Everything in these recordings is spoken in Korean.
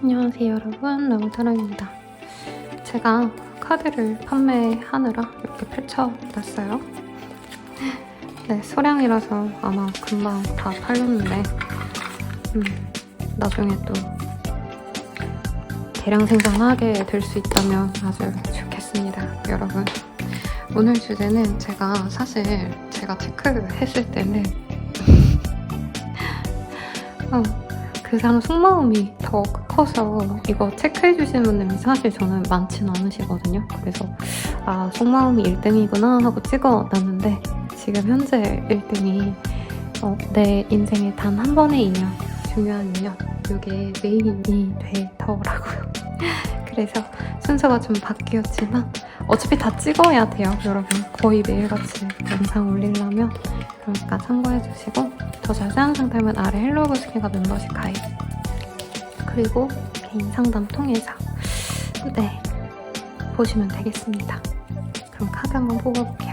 안녕하세요 여러분, 나무사랑입니다. 제가 카드를 판매하느라 이렇게 펼쳐놨어요. 네, 소량이라서 아마 금방 다 팔렸는데 나중에 또 대량 생산하게 될 수 있다면 아주 좋겠습니다. 여러분, 오늘 주제는 제가 체크했을 때는 그 사람 속마음이 더 커서 이거 체크해주시는 분들이 사실 저는 많지는 않으시거든요. 그래서 속마음이 1등이구나 하고 찍어놨는데 지금 현재 1등이 내 인생에 단 한 번의 인연, 중요한 인연, 이게 메인이 되더라고요. 그래서 순서가 좀 바뀌었지만 어차피 다 찍어야 돼요, 여러분. 거의 매일같이 영상 올리려면. 그러니까 참고해주시고, 더 자세한 상담은 아래 헬로우스키가 멤버십 가입, 그리고 개인 상담 통해서 보시면 되겠습니다. 그럼 카드 한번 뽑아볼게요.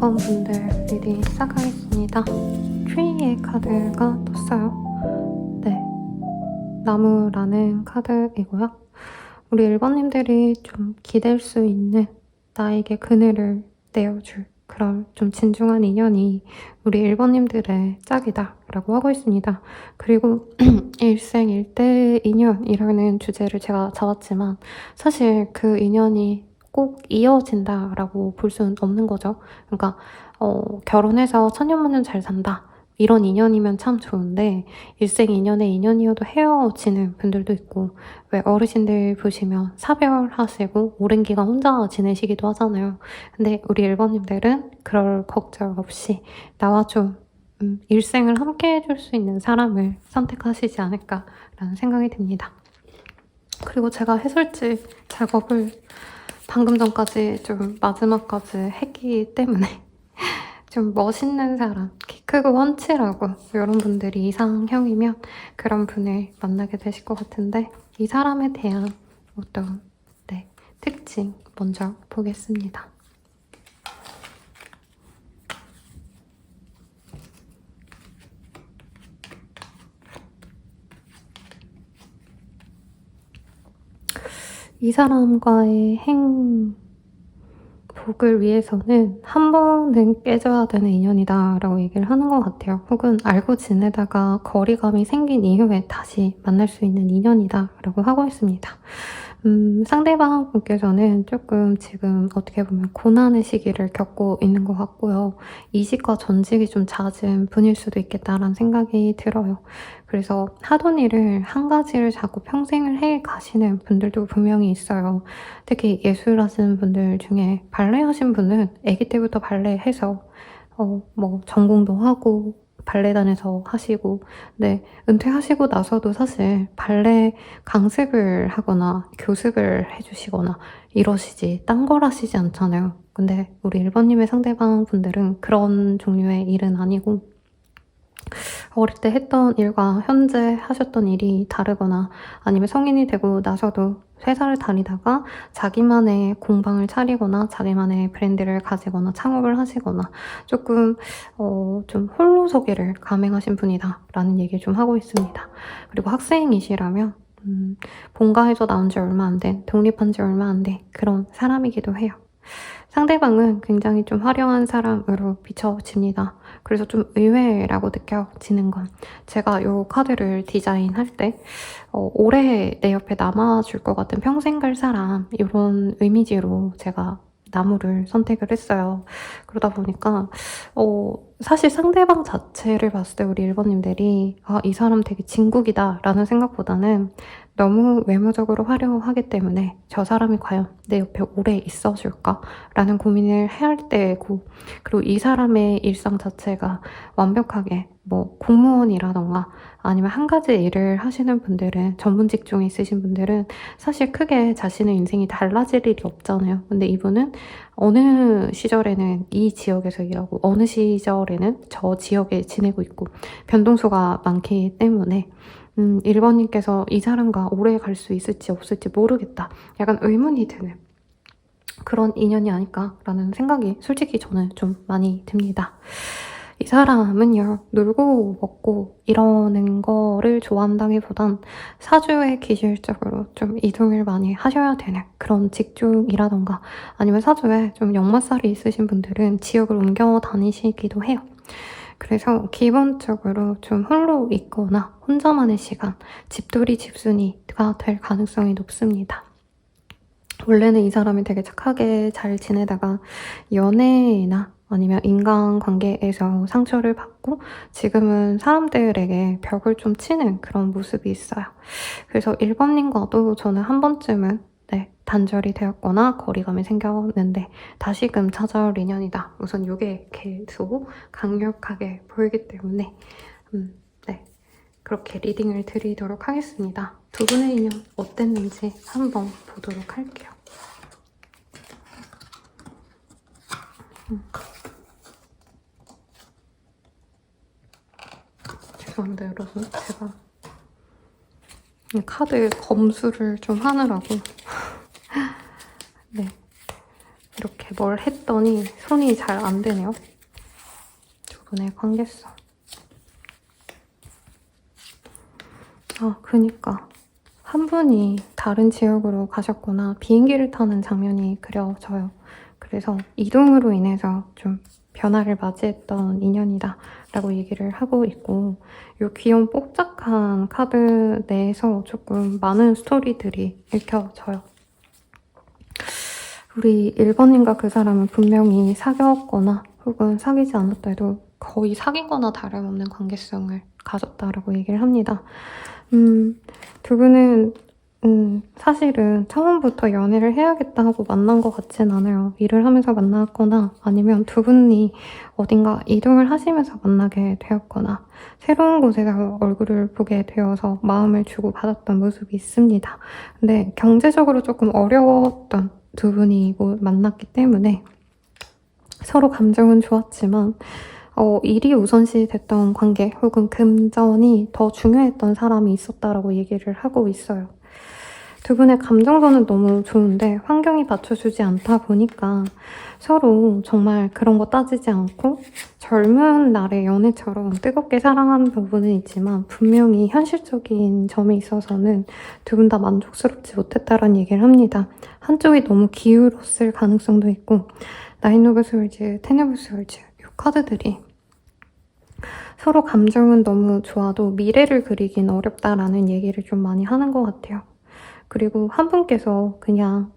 2번 분들 리딩 시작하겠습니다. 트리의 카드가 떴어요. 네, 나무라는 카드이고요. 우리 1번님들이 좀 기댈 수 있는 나에게 그늘을 내어줄 그런 좀 진중한 인연이 우리 1번님들의 짝이다 라고 하고 있습니다. 그리고 일생일대 인연이라는 주제를 제가 잡았지만 사실 그 인연이 꼭 이어진다 라고 볼 수는 없는 거죠. 그러니까 결혼해서 천년만년 잘 산다 이런 인연이면 참 좋은데 일생 인연의 인연이어도 헤어지는 분들도 있고 왜 어르신들 보시면 사별하시고 오랜 기간 혼자 지내시기도 하잖아요. 근데 우리 1번님들은 그럴 걱정 없이 나와 좀 일생을 함께 해줄 수 있는 사람을 선택하시지 않을까라는 생각이 듭니다. 그리고 제가 해설지 작업을 방금 전까지 좀 마지막까지 했기 때문에 좀 멋있는 사람, 키 크고 훤칠하고 여러분들이 이상형이면 그런 분을 만나게 되실 것 같은데 이 사람에 대한 어떤 특징 먼저 보겠습니다. 이 사람과의 행복을 위해서는 한 번은 깨져야 되는 인연이다 라고 얘기를 하는 것 같아요. 혹은 알고 지내다가 거리감이 생긴 이후에 다시 만날 수 있는 인연이다 라고 하고 있습니다. 상대방 분께서는 조금 지금 어떻게 보면 고난의 시기를 겪고 있는 것 같고요. 이직과 전직이 좀 잦은 분일 수도 있겠다라는 생각이 들어요. 그래서 하던 일을 한 가지를 자꾸 평생을 해 가시는 분들도 분명히 있어요. 특히 예술하시는 분들 중에 발레 하신 분은 아기 때부터 발레 해서 뭐 전공도 하고 발레단에서 하시고 은퇴하시고 나서도 사실 발레 강습을 하거나 교습을 해주시거나 이러시지 딴 걸 하시지 않잖아요. 근데 우리 1번님의 상대방 분들은 그런 종류의 일은 아니고 어릴 때 했던 일과 현재 하셨던 일이 다르거나 아니면 성인이 되고 나서도 회사를 다니다가 자기만의 공방을 차리거나 자기만의 브랜드를 가지거나 창업을 하시거나 조금 좀 홀로서기를 감행하신 분이다 라는 얘기를 좀 하고 있습니다. 그리고 학생이시라면 본가에서 나온 지 얼마 안 된, 독립한 지 얼마 안 된 그런 사람이기도 해요. 상대방은 굉장히 좀 화려한 사람으로 비춰집니다. 그래서 좀 의외라고 느껴지는 건 제가 이 카드를 디자인할 때 오래 내 옆에 남아줄 것 같은 평생 갈 사람 이런 이미지로 제가 나무를 선택을 했어요. 그러다 보니까 사실 상대방 자체를 봤을 때 우리 1번님들이 이 사람 되게 진국이다 라는 생각보다는 너무 외모적으로 화려하기 때문에 저 사람이 과연 내 옆에 오래 있어줄까? 라는 고민을 해야 할 때고 그리고 이 사람의 일상 자체가 완벽하게 뭐 공무원이라던가 아니면 한 가지 일을 하시는 분들은 전문 직종에 있으신 분들은 사실 크게 자신의 인생이 달라질 일이 없잖아요. 근데 이분은 어느 시절에는 이 지역에서 일하고 어느 시절에는 저 지역에 지내고 있고 변동수가 많기 때문에 1번님께서 이 사람과 오래 갈 수 있을지 없을지 모르겠다. 약간 의문이 드는 그런 인연이 아닐까라는 생각이 솔직히 저는 좀 많이 듭니다. 이 사람은요, 놀고 먹고 이러는 거를 좋아한다기보단 사주에 기질적으로 좀 이동을 많이 하셔야 되는 그런 직종이라던가 아니면 사주에 좀 역마살이 있으신 분들은 지역을 옮겨 다니시기도 해요. 그래서 기본적으로 좀 홀로 있거나 혼자만의 시간, 집돌이 집순이가 될 가능성이 높습니다. 원래는 이 사람이 되게 착하게 잘 지내다가 연애나 아니면 인간관계에서 상처를 받고 지금은 사람들에게 벽을 좀 치는 그런 모습이 있어요. 그래서 1번님과도 저는 한 번쯤은 단절이 되었거나 거리감이 생겼는데 다시금 찾아올 인연이다. 우선 이게 계속 강력하게 보이기 때문에 그렇게 리딩을 드리도록 하겠습니다. 두 분의 인연 어땠는지 한번 보도록 할게요. 죄송합니다 여러분, 제가 카드 검수를 좀 하느라고 이렇게 이렇게 뭘 했더니 손이 잘 안 되네요. 두 분의 관계성. 그니까 한 분이 다른 지역으로 가셨거나 비행기를 타는 장면이 그려져요. 그래서 이동으로 인해서 좀 변화를 맞이했던 인연이다 라고 얘기를 하고 있고, 이 귀여운 뽀짝한 카드 내에서 조금 많은 스토리들이 읽혀져요. 우리 1번님과 그 사람은 분명히 사귀었거나 혹은 사귀지 않았다 해도 거의 사귄 거나 다름없는 관계성을 가졌다라고 얘기를 합니다. 두 분은 사실은 처음부터 연애를 해야겠다 하고 만난 것 같진 않아요. 일을 하면서 만났거나 아니면 두 분이 어딘가 이동을 하시면서 만나게 되었거나 새로운 곳에서 얼굴을 보게 되어서 마음을 주고받았던 모습이 있습니다. 근데 경제적으로 조금 어려웠던 두 분이 만났기 때문에 서로 감정은 좋았지만 일이 우선시 됐던 관계 혹은 금전이 더 중요했던 사람이 있었다라고 얘기를 하고 있어요. 두 분의 감정선은 너무 좋은데 환경이 받쳐주지 않다 보니까 서로 정말 그런 거 따지지 않고 젊은 날의 연애처럼 뜨겁게 사랑하는 부분은 있지만 분명히 현실적인 점에 있어서는 두 분 다 만족스럽지 못했다라는 얘기를 합니다. 한쪽이 너무 기울었을 가능성도 있고, 나인 오브 스월즈, 텐 오브 스월즈 이 카드들이 서로 감정은 너무 좋아도 미래를 그리긴 어렵다라는 얘기를 좀 많이 하는 것 같아요. 그리고 한 분께서 그냥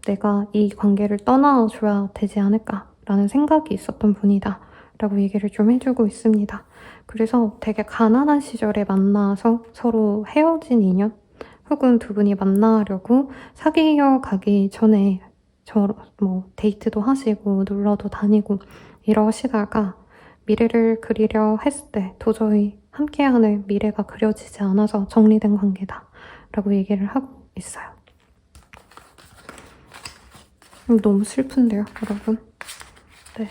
내가 이 관계를 떠나줘야 되지 않을까라는 생각이 있었던 분이다 라고 얘기를 좀 해주고 있습니다. 그래서 되게 가난한 시절에 만나서 서로 헤어진 인연 혹은 두 분이 만나려고 사귀어 가기 전에 데이트도 하시고 놀러도 다니고 이러시다가 미래를 그리려 했을 때 도저히 함께하는 미래가 그려지지 않아서 정리된 관계다 라고 얘기를 하고 있어요. 너무 슬픈데요, 여러분? 네.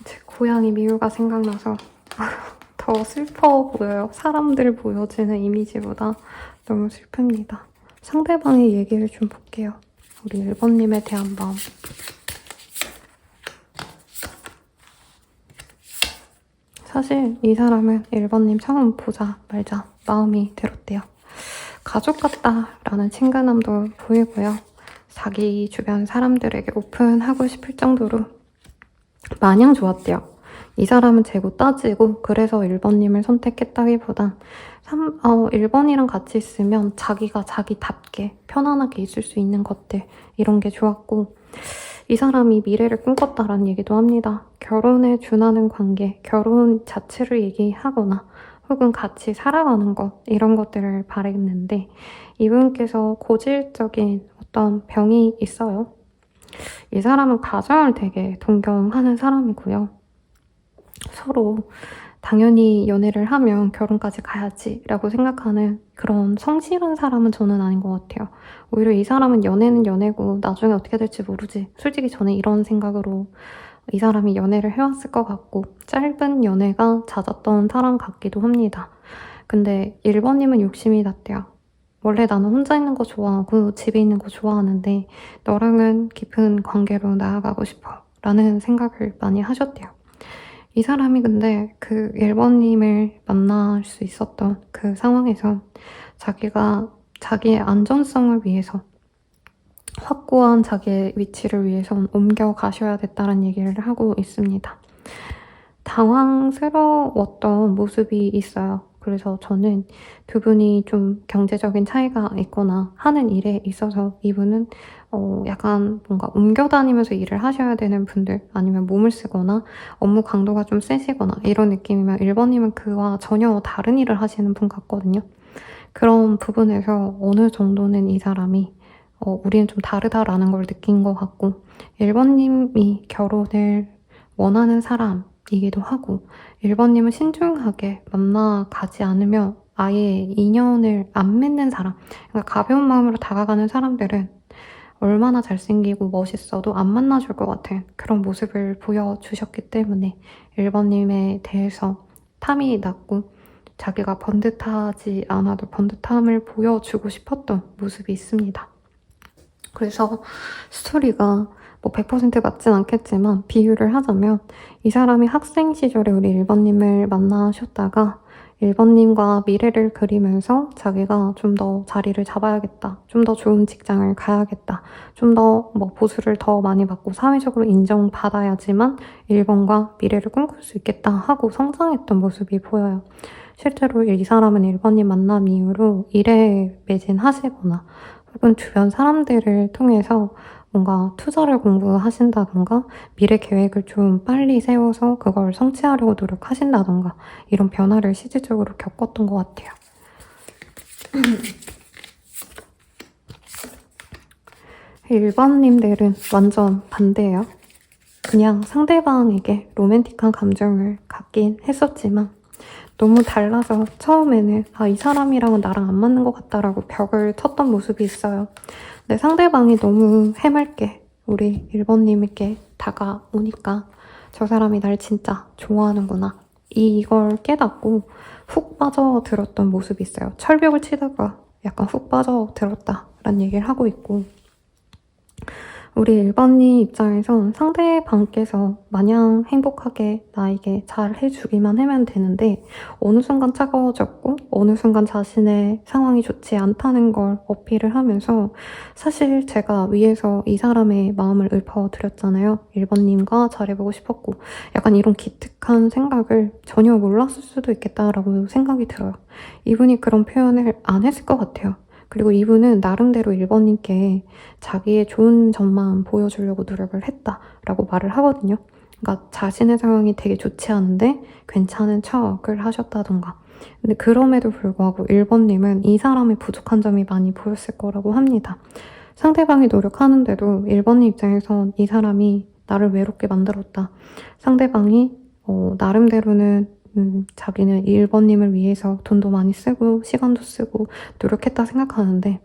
제 고양이 미우가 생각나서 더 슬퍼 보여요. 사람들 보여지는 이미지보다 너무 슬픕니다. 상대방의 얘기를 좀 볼게요. 우리 1번님에 대한 마음. 사실 이 사람은 1번님 처음 보자 말자 마음이 들었대요. 가족 같다라는 친근함도 보이고요. 자기 주변 사람들에게 오픈하고 싶을 정도로 마냥 좋았대요. 이 사람은 재고 따지고 그래서 1번님을 선택했다기보단 1번이랑 같이 있으면 자기가 자기답게 편안하게 있을 수 있는 것들 이런 게 좋았고, 이 사람이 미래를 꿈꿨다라는 얘기도 합니다. 결혼에 준하는 관계, 결혼 자체를 얘기하거나 혹은 같이 살아가는 것 이런 것들을 바랬는데 이분께서 고질적인 어떤 병이 있어요. 이 사람은 가정을 되게 동경하는 사람이고요. 서로 당연히 연애를 하면 결혼까지 가야지 라고 생각하는 그런 성실한 사람은 저는 아닌 것 같아요. 오히려 이 사람은 연애는 연애고 나중에 어떻게 될지 모르지. 솔직히 저는 이런 생각으로 이 사람이 연애를 해왔을 것 같고 짧은 연애가 잦았던 사람 같기도 합니다. 근데 1번님은 욕심이 났대요. 원래 나는 혼자 있는 거 좋아하고 집에 있는 거 좋아하는데 너랑은 깊은 관계로 나아가고 싶어 라는 생각을 많이 하셨대요. 이 사람이 근데 그 1번님을 만날 수 있었던 그 상황에서 자기가 자기의 안전성을 위해서 확고한 자기의 위치를 위해선 옮겨가셔야 됐다는 얘기를 하고 있습니다. 당황스러웠던 모습이 있어요. 그래서 저는 두 분이 좀 경제적인 차이가 있거나 하는 일에 있어서 이분은 약간 뭔가 옮겨다니면서 일을 하셔야 되는 분들 아니면 몸을 쓰거나 업무 강도가 좀 세시거나 이런 느낌이면 1번님은 그와 전혀 다른 일을 하시는 분 같거든요. 그런 부분에서 어느 정도는 이 사람이 우리는 좀 다르다라는 걸 느낀 것 같고 1번님이 결혼을 원하는 사람이기도 하고 1번님은 신중하게 만나가지 않으면 아예 인연을 안 맺는 사람, 그러니까 가벼운 마음으로 다가가는 사람들은 얼마나 잘생기고 멋있어도 안 만나줄 것 같은 그런 모습을 보여주셨기 때문에 1번님에 대해서 탐이 났고 자기가 번듯하지 않아도 번듯함을 보여주고 싶었던 모습이 있습니다. 그래서 스토리가 뭐 100% 맞진 않겠지만 비유를 하자면 이 사람이 학생 시절에 우리 1번님을 만나셨다가 1번님과 미래를 그리면서 자기가 좀 더 자리를 잡아야겠다. 좀 더 좋은 직장을 가야겠다. 좀 더 뭐 보수를 더 많이 받고 사회적으로 인정받아야지만 1번과 미래를 꿈꿀 수 있겠다 하고 성장했던 모습이 보여요. 실제로 이 사람은 1번님 만남 이후로 일에 매진하시거나 혹은 주변 사람들을 통해서 뭔가 투자를 공부하신다던가 미래 계획을 좀 빨리 세워서 그걸 성취하려고 노력하신다던가 이런 변화를 실질적으로 겪었던 것 같아요. 1번님들은 완전 반대예요. 그냥 상대방에게 로맨틱한 감정을 갖긴 했었지만 너무 달라서 처음에는 이 사람이랑은 나랑 안 맞는 것 같다라고 벽을 쳤던 모습이 있어요. 근데 상대방이 너무 해맑게 우리 1번님에게 다가오니까 저 사람이 날 진짜 좋아하는구나. 이걸 깨닫고 훅 빠져들었던 모습이 있어요. 철벽을 치다가 약간 훅 빠져들었다라는 얘기를 하고 있고 우리 1번님 입장에선 상대방께서 마냥 행복하게 나에게 잘 해주기만 하면 되는데 어느 순간 차가워졌고 어느 순간 자신의 상황이 좋지 않다는 걸 어필을 하면서 사실 제가 위에서 이 사람의 마음을 읊어드렸잖아요. 1번님과 잘해보고 싶었고 약간 이런 기특한 생각을 전혀 몰랐을 수도 있겠다라고 생각이 들어요. 이분이 그런 표현을 안 했을 것 같아요. 그리고 이분은 나름대로 1번님께 자기의 좋은 점만 보여주려고 노력을 했다라고 말을 하거든요. 그러니까 자신의 상황이 되게 좋지 않은데 괜찮은 척을 하셨다던가. 근데 그럼에도 불구하고 1번님은 이 사람의 부족한 점이 많이 보였을 거라고 합니다. 상대방이 노력하는데도 1번님 입장에선 이 사람이 나를 외롭게 만들었다. 상대방이 나름대로는 자기는 1번님을 위해서 돈도 많이 쓰고 시간도 쓰고 노력했다 생각하는데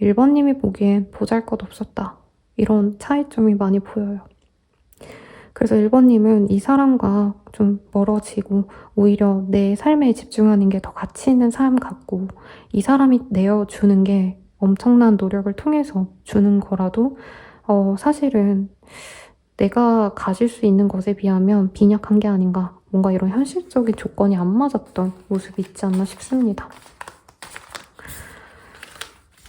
1번님이 보기엔 보잘것없었다. 이런 차이점이 많이 보여요. 그래서 1번님은 이 사람과 좀 멀어지고 오히려 내 삶에 집중하는 게 더 가치 있는 삶 같고 이 사람이 내어주는 게 엄청난 노력을 통해서 주는 거라도 사실은 내가 가질 수 있는 것에 비하면 빈약한 게 아닌가. 뭔가 이런 현실적인 조건이 안 맞았던 모습이 있지 않나 싶습니다.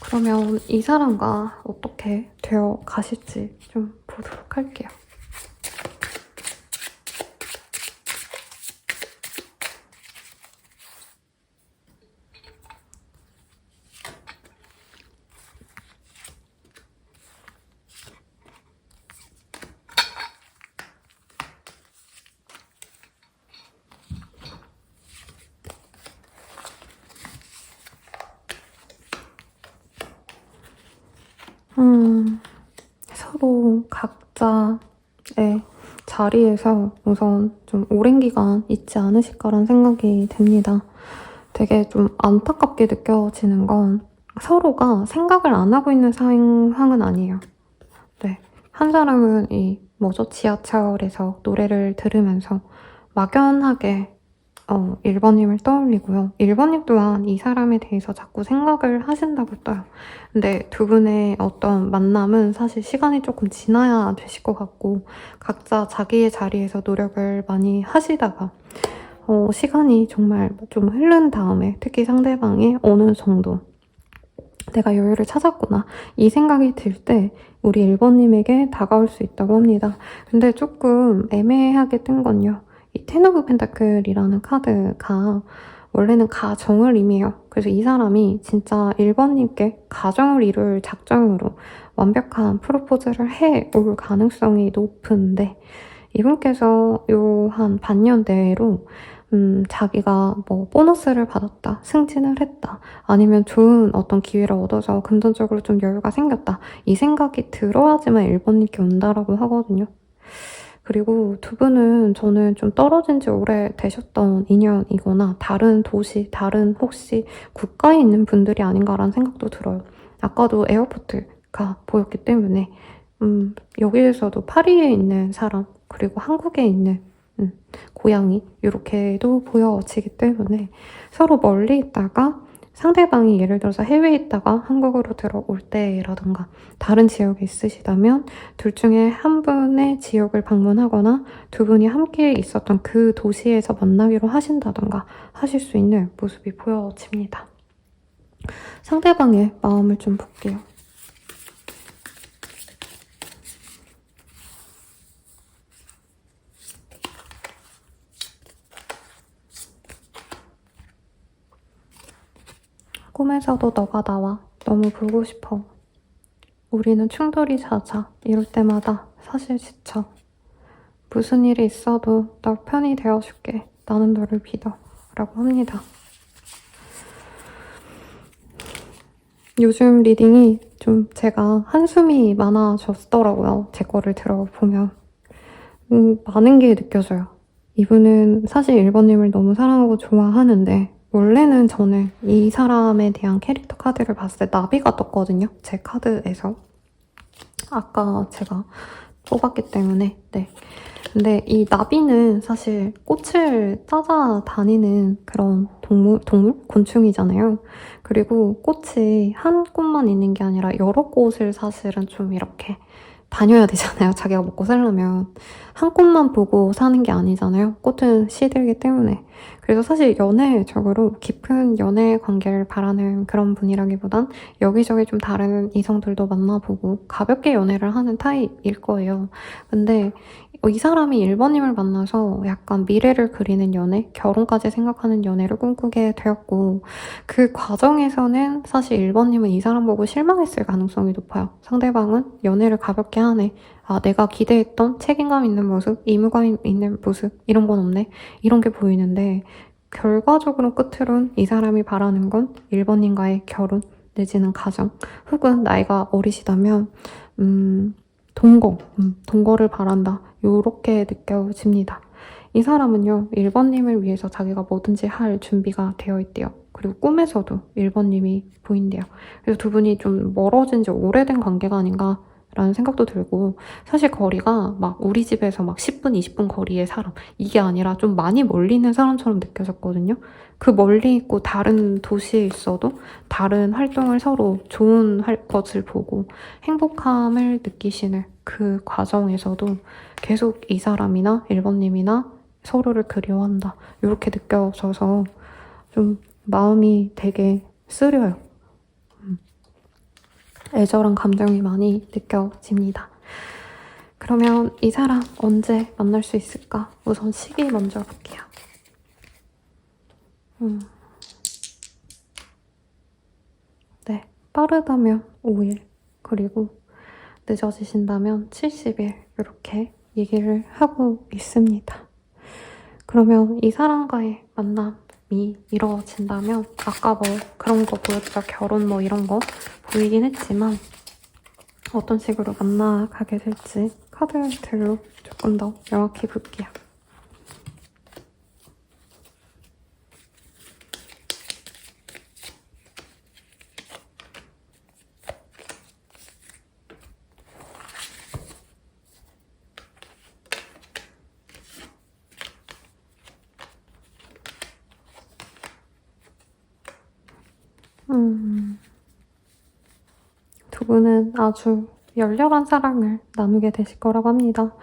그러면 이 사람과 어떻게 되어 가실지 좀 보도록 할게요. 서로 각자의 자리에서 우선 좀 오랜 기간 있지 않으실까라는 생각이 듭니다. 되게 좀 안타깝게 느껴지는 건 서로가 생각을 안 하고 있는 상황은 아니에요. 네. 한 사람은 지하철에서 노래를 들으면서 막연하게 1번님을 떠올리고요. 1번님 또한 이 사람에 대해서 자꾸 생각을 하신다고 떠요. 근데 두 분의 어떤 만남은 사실 시간이 조금 지나야 되실 것 같고 각자 자기의 자리에서 노력을 많이 하시다가 시간이 정말 좀 흐른 다음에 특히 상대방이 어느 정도 내가 여유를 찾았구나 이 생각이 들 때 우리 1번님에게 다가올 수 있다고 합니다. 근데 조금 애매하게 뜬 건요. 이 텐 오브 펜타클이라는 카드가 원래는 가정을 의미해요. 그래서 이 사람이 진짜 1번님께 가정을 이룰 작정으로 완벽한 프로포즈를 해올 가능성이 높은데 이분께서 요 한 반년 내로 자기가 뭐 보너스를 받았다, 승진을 했다, 아니면 좋은 어떤 기회를 얻어서 금전적으로 좀 여유가 생겼다 이 생각이 들어야지만 1번님께 온다라고 하거든요. 그리고 두 분은 저는 좀 떨어진 지 오래되셨던 인연이거나 다른 도시, 다른 혹시 국가에 있는 분들이 아닌가라는 생각도 들어요. 아까도 에어포트가 보였기 때문에 여기에서도 파리에 있는 사람 그리고 한국에 있는 고양이 이렇게도 보여지기 때문에 서로 멀리 있다가 상대방이 예를 들어서 해외에 있다가 한국으로 들어올 때라던가 다른 지역에 있으시다면 둘 중에 한 분의 지역을 방문하거나 두 분이 함께 있었던 그 도시에서 만나기로 하신다던가 하실 수 있는 모습이 보여집니다. 상대방의 마음을 좀 볼게요. 꿈에서도 너가 나와. 너무 보고 싶어. 우리는 충돌이 잦아. 이럴 때마다 사실 지쳐. 무슨 일이 있어도 널 편히 되어줄게. 나는 너를 믿어. 라고 합니다. 요즘 리딩이 좀 제가 한숨이 많아졌더라고요. 제 거를 들어보면. 많은 게 느껴져요. 이분은 사실 1번님을 너무 사랑하고 좋아하는데 원래는 저는 이 사람에 대한 캐릭터 카드를 봤을 때 나비가 떴거든요. 제 카드에서. 아까 제가 뽑았기 때문에. 네. 근데 이 나비는 사실 꽃을 찾아다니는 그런 동물? 곤충이잖아요. 그리고 꽃이 한 꽃만 있는 게 아니라 여러 꽃을 사실은 좀 이렇게 다녀야 되잖아요. 자기가 먹고 살려면. 한 꽃만 보고 사는 게 아니잖아요. 꽃은 시들기 때문에. 그래서 사실 연애적으로 깊은 연애 관계를 바라는 그런 분이라기보단 여기저기 좀 다른 이성들도 만나보고 가볍게 연애를 하는 타입일 거예요. 근데 이 사람이 1번님을 만나서 약간 미래를 그리는 연애, 결혼까지 생각하는 연애를 꿈꾸게 되었고 그 과정에서는 사실 1번님은 이 사람 보고 실망했을 가능성이 높아요. 상대방은 연애를 가볍게 하네. 아, 내가 기대했던 책임감 있는 모습, 의무감 있는 모습 이런 건 없네. 이런 게 보이는데 결과적으로 끝으론 이 사람이 바라는 건 1번님과의 결혼 내지는 가정 혹은 나이가 어리시다면 동거를 바란다. 요렇게 느껴집니다. 이 사람은요, 1번님을 위해서 자기가 뭐든지 할 준비가 되어 있대요. 그리고 꿈에서도 1번님이 보인대요. 그래서 두 분이 좀 멀어진 지 오래된 관계가 아닌가 라는 생각도 들고 사실 거리가 막 우리 집에서 막 10분, 20분 거리의 사람 이게 아니라 좀 많이 멀리 있는 사람처럼 느껴졌거든요. 그 멀리 있고 다른 도시에 있어도 다른 활동을 서로 좋은 것을 보고 행복함을 느끼시는 그 과정에서도 계속 이 사람이나 1번님이나 서로를 그리워한다. 이렇게 느껴져서 좀 마음이 되게 쓰려요. 애절한 감정이 많이 느껴집니다. 그러면 이 사람 언제 만날 수 있을까? 우선 시기 먼저 볼게요. 네, 빠르다면 5일, 그리고 늦어지신다면 70일 이렇게 얘기를 하고 있습니다. 그러면 이 사람과의 만남이 이루어진다면 아까 뭐 그런 거 보였죠? 결혼 뭐 이런 거 보이긴 했지만 어떤 식으로 만나가게 될지 카드들로 조금 더 명확히 볼게요. 두 분은 아주 열렬한 사랑을 나누게 되실 거라고 합니다.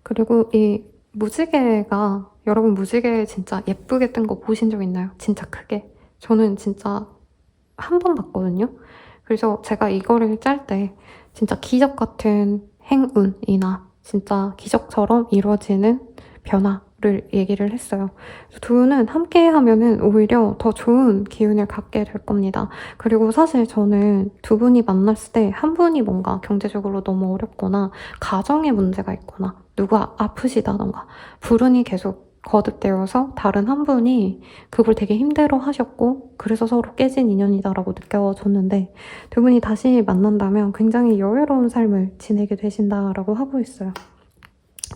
그리고 이 무지개가 여러분 무지개 진짜 예쁘게 뜬 거 보신 적 있나요? 진짜 크게. 저는 진짜 한 번 봤거든요. 그래서 제가 이거를 짤 때 진짜 기적 같은 행운이나 진짜 기적처럼 이루어지는 변화를 얘기를 했어요. 두 분은 함께 하면은 오히려 더 좋은 기운을 갖게 될 겁니다. 그리고 사실 저는 두 분이 만났을 때 한 분이 뭔가 경제적으로 너무 어렵거나 가정에 문제가 있거나 누가 아프시다던가 불운이 계속 거듭되어서 다른 한 분이 그걸 되게 힘들어 하셨고 그래서 서로 깨진 인연이다라고 느껴졌는데 두 분이 다시 만난다면 굉장히 여유로운 삶을 지내게 되신다라고 하고 있어요.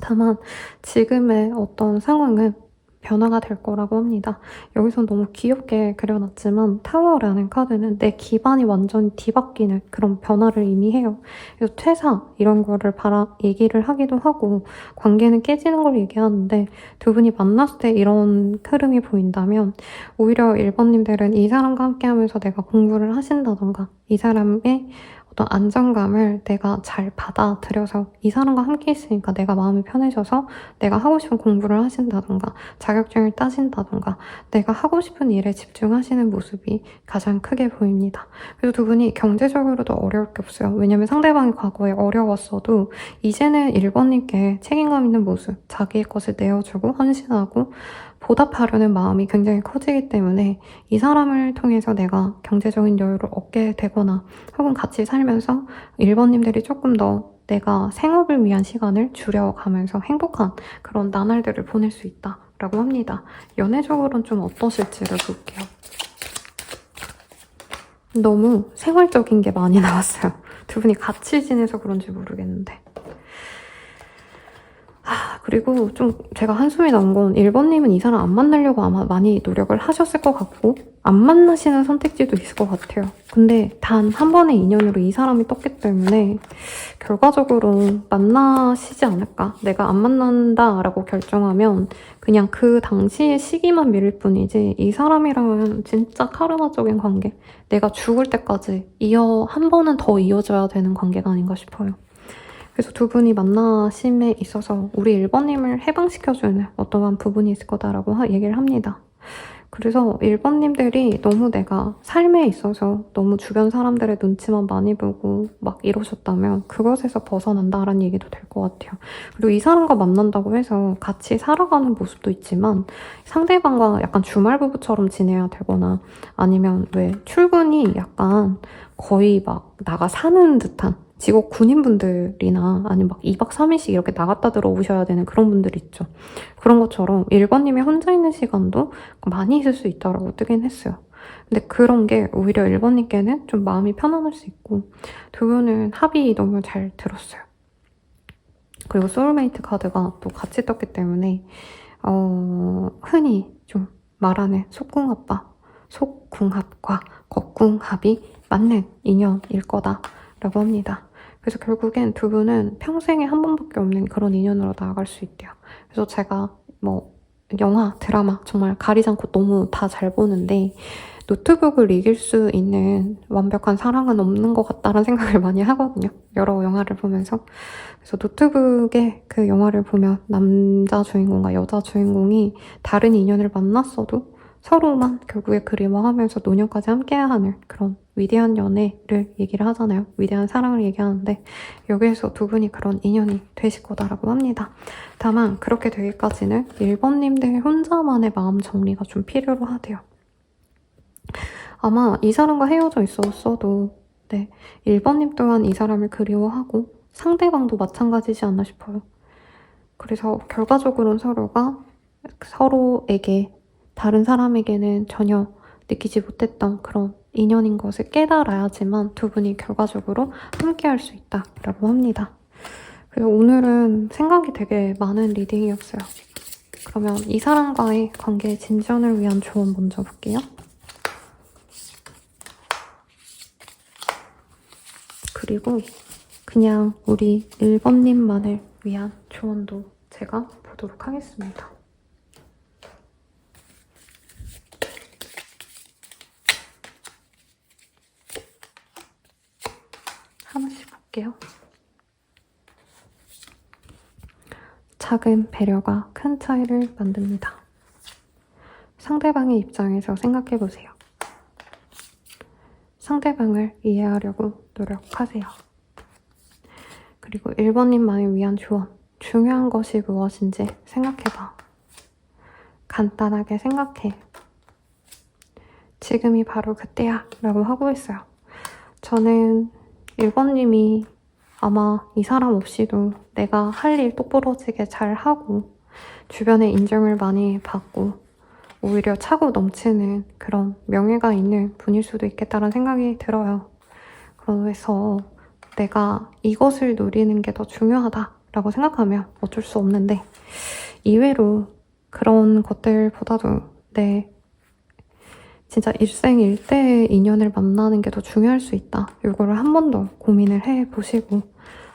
다만 지금의 어떤 상황은 변화가 될 거라고 합니다. 여기서 너무 귀엽게 그려놨지만 타워라는 카드는 내 기반이 완전히 뒤바뀌는 그런 변화를 의미해요. 그래서 퇴사 이런 거를 얘기를 하기도 하고 관계는 깨지는 걸 얘기하는데 두 분이 만났을 때 이런 흐름이 보인다면 오히려 1번님들은 이 사람과 함께 하면서 내가 공부를 하신다던가 이 사람의 어떤 안정감을 내가 잘 받아들여서 이 사람과 함께 있으니까 내가 마음이 편해져서 내가 하고 싶은 공부를 하신다던가 자격증을 따신다던가 내가 하고 싶은 일에 집중하시는 모습이 가장 크게 보입니다. 그래서 두 분이 경제적으로도 어려울 게 없어요. 왜냐면 상대방이 과거에 어려웠어도 이제는 1번님께 책임감 있는 모습, 자기의 것을 내어주고 헌신하고 보답하려는 마음이 굉장히 커지기 때문에 이 사람을 통해서 내가 경제적인 여유를 얻게 되거나 혹은 같이 살면서 1번님들이 조금 더 내가 생업을 위한 시간을 줄여가면서 행복한 그런 나날들을 보낼 수 있다라고 합니다. 연애적으로는 좀 어떠실지를 볼게요. 너무 생활적인 게 많이 나왔어요. 두 분이 같이 지내서 그런지 모르겠는데. 그리고 좀 제가 한숨이 나온 건 1번님은 이 사람 안 만나려고 아마 많이 노력을 하셨을 것 같고 안 만나시는 선택지도 있을 것 같아요. 근데 단 한 번의 인연으로 이 사람이 떴기 때문에 결과적으로 만나시지 않을까? 내가 안 만난다라고 결정하면 그냥 그 당시의 시기만 미룰 뿐이지 이 사람이랑은 진짜 카르마적인 관계, 내가 죽을 때까지 한 번은 더 이어져야 되는 관계가 아닌가 싶어요. 그래서 두 분이 만나심에 있어서 우리 1번님을 해방시켜주는 어떠한 부분이 있을 거다라고 얘기를 합니다. 그래서 1번님들이 너무 내가 삶에 있어서 너무 주변 사람들의 눈치만 많이 보고 막 이러셨다면 그것에서 벗어난다라는 얘기도 될 것 같아요. 그리고 이 사람과 만난다고 해서 같이 살아가는 모습도 있지만 상대방과 약간 주말부부처럼 지내야 되거나 아니면 왜 출근이 약간 거의 막 나가 사는 듯한 직업 군인분들이나 아니면 막 2박 3일씩 이렇게 나갔다 들어오셔야 되는 그런 분들 있죠. 그런 것처럼 1번님이 혼자 있는 시간도 많이 있을 수 있다라고 뜨긴 했어요. 근데 그런 게 오히려 1번님께는 좀 마음이 편안할 수 있고 두 분은 합이 너무 잘 들었어요. 그리고 소울메이트 카드가 또 같이 떴기 때문에 흔히 좀 말하는 속궁합과 겉궁합이 맞는 인연일 거다라고 합니다. 그래서 결국엔 두 분은 평생에 한 번밖에 없는 그런 인연으로 나아갈 수 있대요. 그래서 제가 영화, 드라마 정말 가리지 않고 너무 다 잘 보는데 노트북을 이길 수 있는 완벽한 사랑은 없는 것 같다라는 생각을 많이 하거든요. 여러 영화를 보면서. 그래서 노트북의 그 영화를 보면 남자 주인공과 여자 주인공이 다른 인연을 만났어도 서로만 결국에 그리워하면서 노년까지 함께해야 하는 그런 위대한 연애를 얘기를 하잖아요. 위대한 사랑을 얘기하는데 여기에서 두 분이 그런 인연이 되실 거다라고 합니다. 다만 그렇게 되기까지는 1번님들 혼자만의 마음 정리가 좀 필요로 하대요. 아마 이 사람과 헤어져 있었어도 1번님 또한 이 사람을 그리워하고 상대방도 마찬가지지 않나 싶어요. 그래서 결과적으로는 서로가 서로에게 다른 사람에게는 전혀 느끼지 못했던 그런 인연인 것을 깨달아야지만 두 분이 결과적으로 함께 할 수 있다라고 합니다. 그래서 오늘은 생각이 되게 많은 리딩이었어요. 그러면 이 사람과의 관계의 진전을 위한 조언 먼저 볼게요. 그리고 그냥 우리 1번님만을 위한 조언도 제가 보도록 하겠습니다. 하나씩 볼게요. 작은 배려가 큰 차이를 만듭니다. 상대방의 입장에서 생각해보세요. 상대방을 이해하려고 노력하세요. 그리고 1번님만을 위한 조언. 중요한 것이 무엇인지 생각해봐. 간단하게 생각해. 지금이 바로 그때야 라고 하고 있어요. 저는 1번님이 아마 이 사람 없이도 내가 할 일 똑부러지게 잘 하고 주변에 인정을 많이 받고 오히려 차고 넘치는 그런 명예가 있는 분일 수도 있겠다는 생각이 들어요. 그래서 내가 이것을 누리는 게 더 중요하다라고 생각하면 어쩔 수 없는데 이외로 그런 것들보다도 내 진짜 일생일대의 인연을 만나는 게 더 중요할 수 있다. 이거를 한 번 더 고민을 해보시고,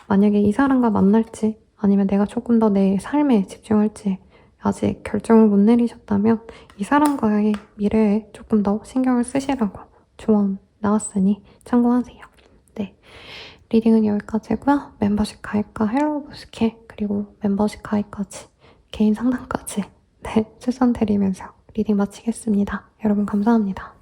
만약에 이 사람과 만날지 아니면 내가 조금 더 내 삶에 집중할지 아직 결정을 못 내리셨다면 이 사람과의 미래에 조금 더 신경을 쓰시라고 조언 나왔으니 참고하세요. 네, 리딩은 여기까지고요. 멤버십 가입과 헬로우보스케 그리고 멤버십 가입까지 개인 상담까지 네, 추천드리면서 리딩 마치겠습니다. 여러분 감사합니다.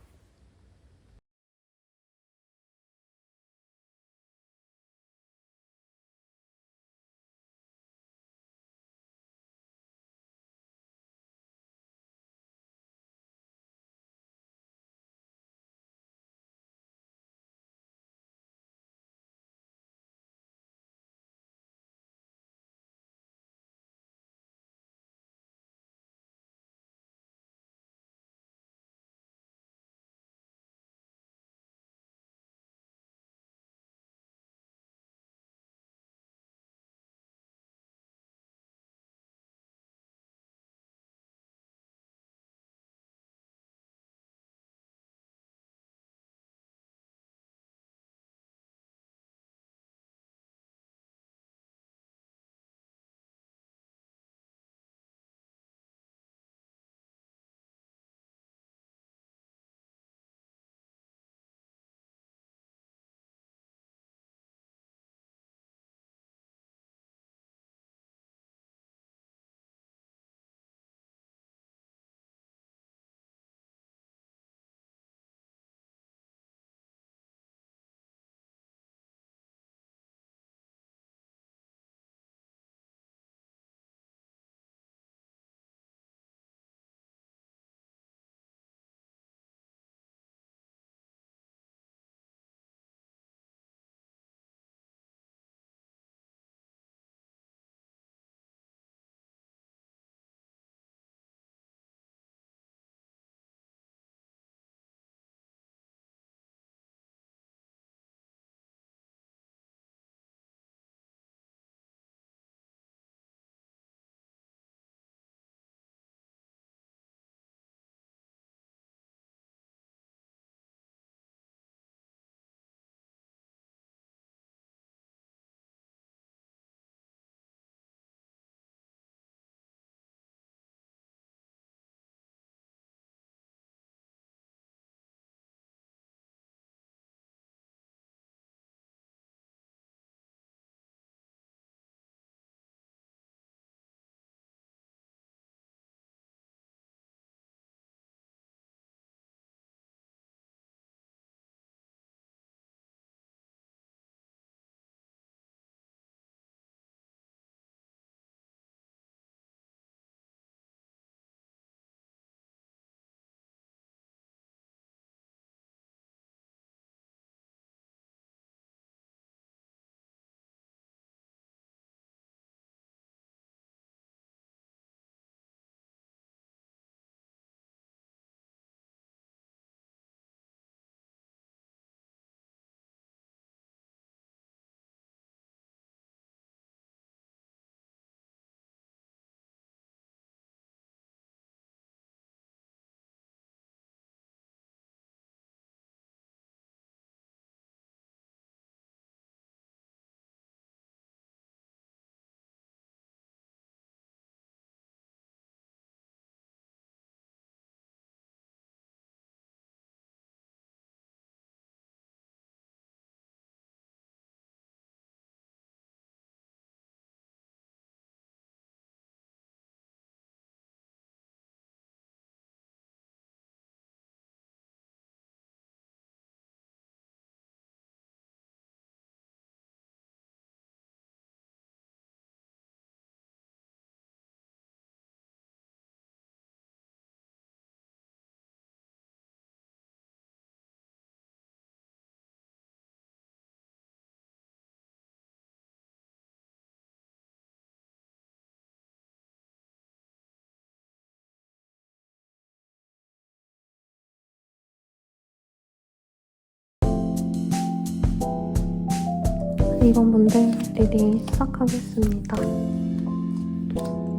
이번 분들 리딩 시작하겠습니다.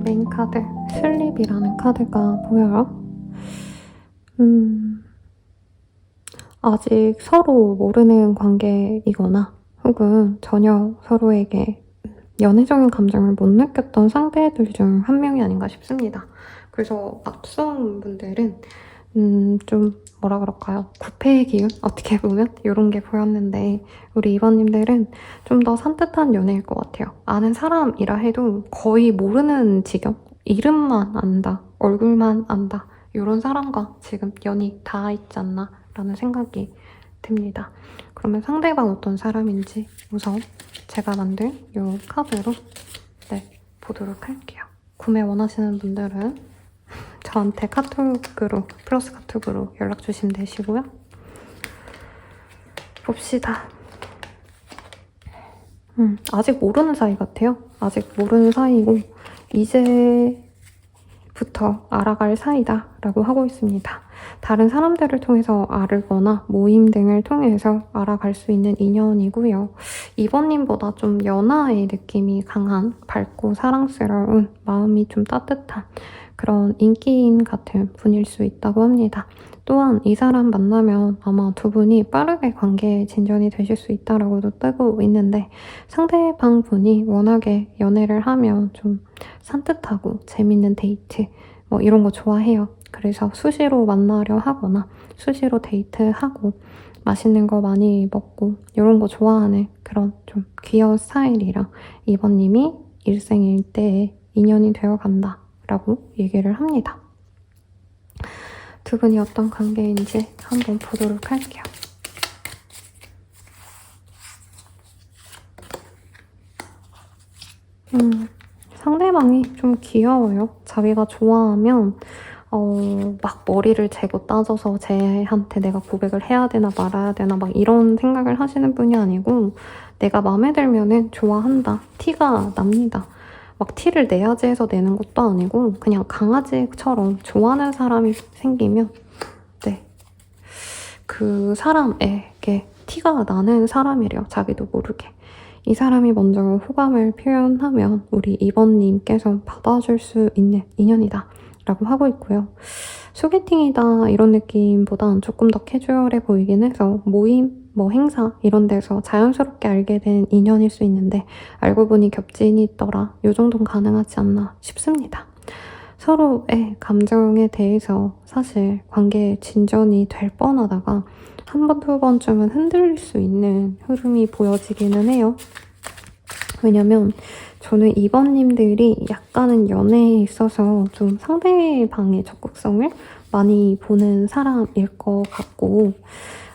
메인 카드 슬립이라는 카드가 보여요. 아직 서로 모르는 관계이거나 혹은 전혀 서로에게 연애적인 감정을 못 느꼈던 상대들 중 한 명이 아닌가 싶습니다. 그래서 앞선 분들은 좀 뭐라 그럴까요? 구패의 기운? 어떻게 보면 이런 게 보였는데 우리 이번님들은 좀 더 산뜻한 연애일 것 같아요. 아는 사람이라 해도 거의 모르는 지경? 이름만 안다, 얼굴만 안다 이런 사람과 지금 연이 닿아 있지 않나 라는 생각이 듭니다. 그러면 상대방 어떤 사람인지 우선 제가 만든 이 카드로 보도록 할게요. 구매 원하시는 분들은 저한테 카톡으로, 플러스 카톡으로 연락 주시면 되시고요. 봅시다. 아직 모르는 사이 같아요. 아직 모르는 사이고 이제부터 알아갈 사이다 라고 하고 있습니다. 다른 사람들을 통해서 알거나 모임 등을 통해서 알아갈 수 있는 인연이고요. 이번님보다 좀 연하의 느낌이 강한 밝고 사랑스러운 마음이 좀 따뜻한 그런 인기인 같은 분일 수 있다고 합니다. 또한 이 사람 만나면 아마 두 분이 빠르게 관계 진전이 되실 수 있다라고도 뜨고 있는데 상대방 분이 워낙에 연애를 하면 좀 산뜻하고 재밌는 데이트 뭐 이런 거 좋아해요. 그래서 수시로 만나려 하거나 수시로 데이트하고 맛있는 거 많이 먹고 이런 거 좋아하는 그런 좀 귀여운 스타일이랑 이번님이 일생일대에 인연이 되어간다 라고 얘기를 합니다. 두 분이 어떤 관계인지 한번 보도록 할게요. 상대방이 좀 귀여워요. 자기가 좋아하면 막 머리를 재고 따져서 쟤한테 내가 고백을 해야 되나 말아야 되나 막 이런 생각을 하시는 분이 아니고 내가 마음에 들면은 좋아한다. 티가 납니다. 막 티를 내야지 해서 내는 것도 아니고 그냥 강아지처럼 좋아하는 사람이 생기면 그 사람에게 티가 나는 사람이래요. 자기도 모르게. 이 사람이 먼저 호감을 표현하면 우리 이번님께서 받아줄 수 있는 인연이다 라고 하고 있고요. 소개팅이다 이런 느낌보단 조금 더 캐주얼해 보이긴 해서 모임, 뭐 행사 이런 데서 자연스럽게 알게 된 인연일 수 있는데 알고 보니 겹친이 있더라. 이 정도는 가능하지 않나 싶습니다. 서로의 감정에 대해서 사실 관계 진전이 될 뻔하다가 한 번, 두 번쯤은 흔들릴 수 있는 흐름이 보여지기는 해요. 왜냐면 저는 이번님들이 약간은 연애에 있어서 좀 상대방의 적극성을 많이 보는 사람일 것 같고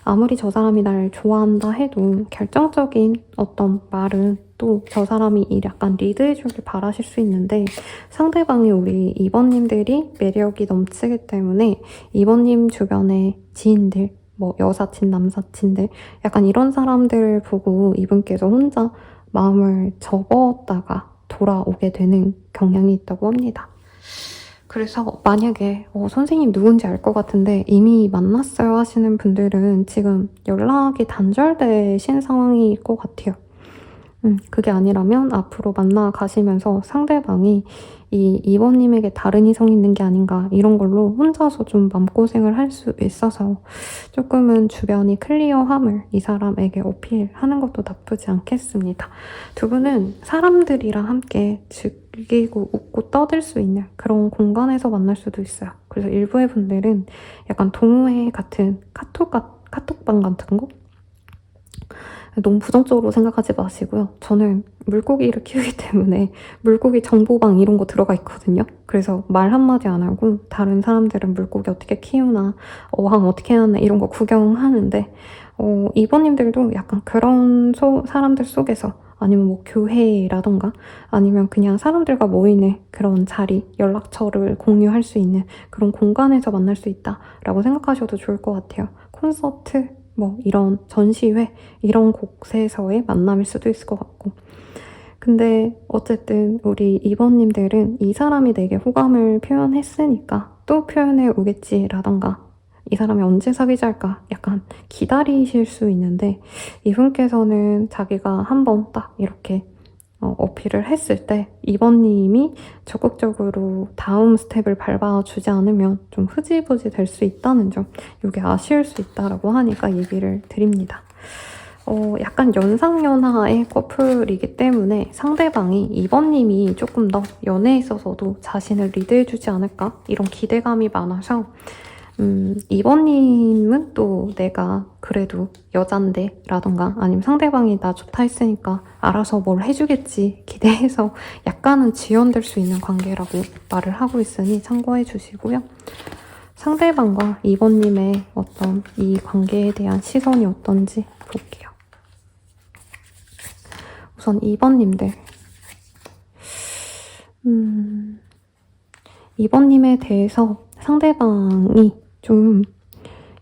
아무리 저 사람이 날 좋아한다 해도 결정적인 어떤 말은 또 저 사람이 약간 리드해주길 바라실 수 있는데 상대방이 우리 이번님들이 매력이 넘치기 때문에 이번님 주변의 지인들 뭐 여사친, 남사친들 약간 이런 사람들 보고 이분께서 혼자 마음을 접었다가 돌아오게 되는 경향이 있다고 합니다. 그래서 만약에 선생님 누군지 알 것 같은데 이미 만났어요 하시는 분들은 지금 연락이 단절되신 상황일 것 같아요. 그게 아니라면 앞으로 만나가시면서 상대방이 이번님에게 다른 이성이 있는 게 아닌가 이런 걸로 혼자서 좀 마음고생을 할 수 있어서 조금은 주변이 클리어함을 이 사람에게 어필하는 것도 나쁘지 않겠습니다. 두 분은 사람들이랑 함께 즐기고 웃고 떠들 수 있는 그런 공간에서 만날 수도 있어요. 그래서 일부의 분들은 약간 동호회 같은 카톡방 같은 거? 너무 부정적으로 생각하지 마시고요. 저는 물고기를 키우기 때문에 물고기 정보방 이런 거 들어가 있거든요. 그래서 말 한마디 안 하고 다른 사람들은 물고기 어떻게 키우나 어항 어떻게 해놨나 이런 거 구경하는데 이번님들도 약간 그런 사람들 속에서 아니면 뭐 교회라던가 아니면 그냥 사람들과 모이는 그런 자리, 연락처를 공유할 수 있는 그런 공간에서 만날 수 있다라고 생각하셔도 좋을 것 같아요. 콘서트, 뭐 이런 전시회 이런 곳에서의 만남일 수도 있을 것 같고 근데 어쨌든 우리 이번님들은 이 사람이 내게 호감을 표현했으니까 또 표현해 오겠지라던가 이 사람이 언제 사귀자할까 약간 기다리실 수 있는데 이분께서는 자기가 한번 딱 이렇게 어필을 했을 때 2번님이 적극적으로 다음 스텝을 밟아주지 않으면 좀 흐지부지 될 수 있다는 점, 이게 아쉬울 수 있다라고 하니까 얘기를 드립니다. 약간 연상연하의 커플이기 때문에 상대방이 2번님이 조금 더 연애에 있어서도 자신을 리드해주지 않을까? 이런 기대감이 많아서 2번님은 또 내가 그래도 여잔데 라던가 아니면 상대방이 나 좋다 했으니까 알아서 뭘 해주겠지 기대해서 약간은 지연될 수 있는 관계라고 말을 하고 있으니 참고해 주시고요. 상대방과 2번님의 어떤 이 관계에 대한 시선이 어떤지 볼게요. 우선 2번님들 2번님에 대해서 상대방이 좀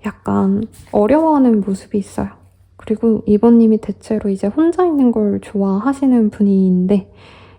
약간 어려워하는 모습이 있어요. 그리고 2번님이 대체로 이제 혼자 있는 걸 좋아하시는 분인데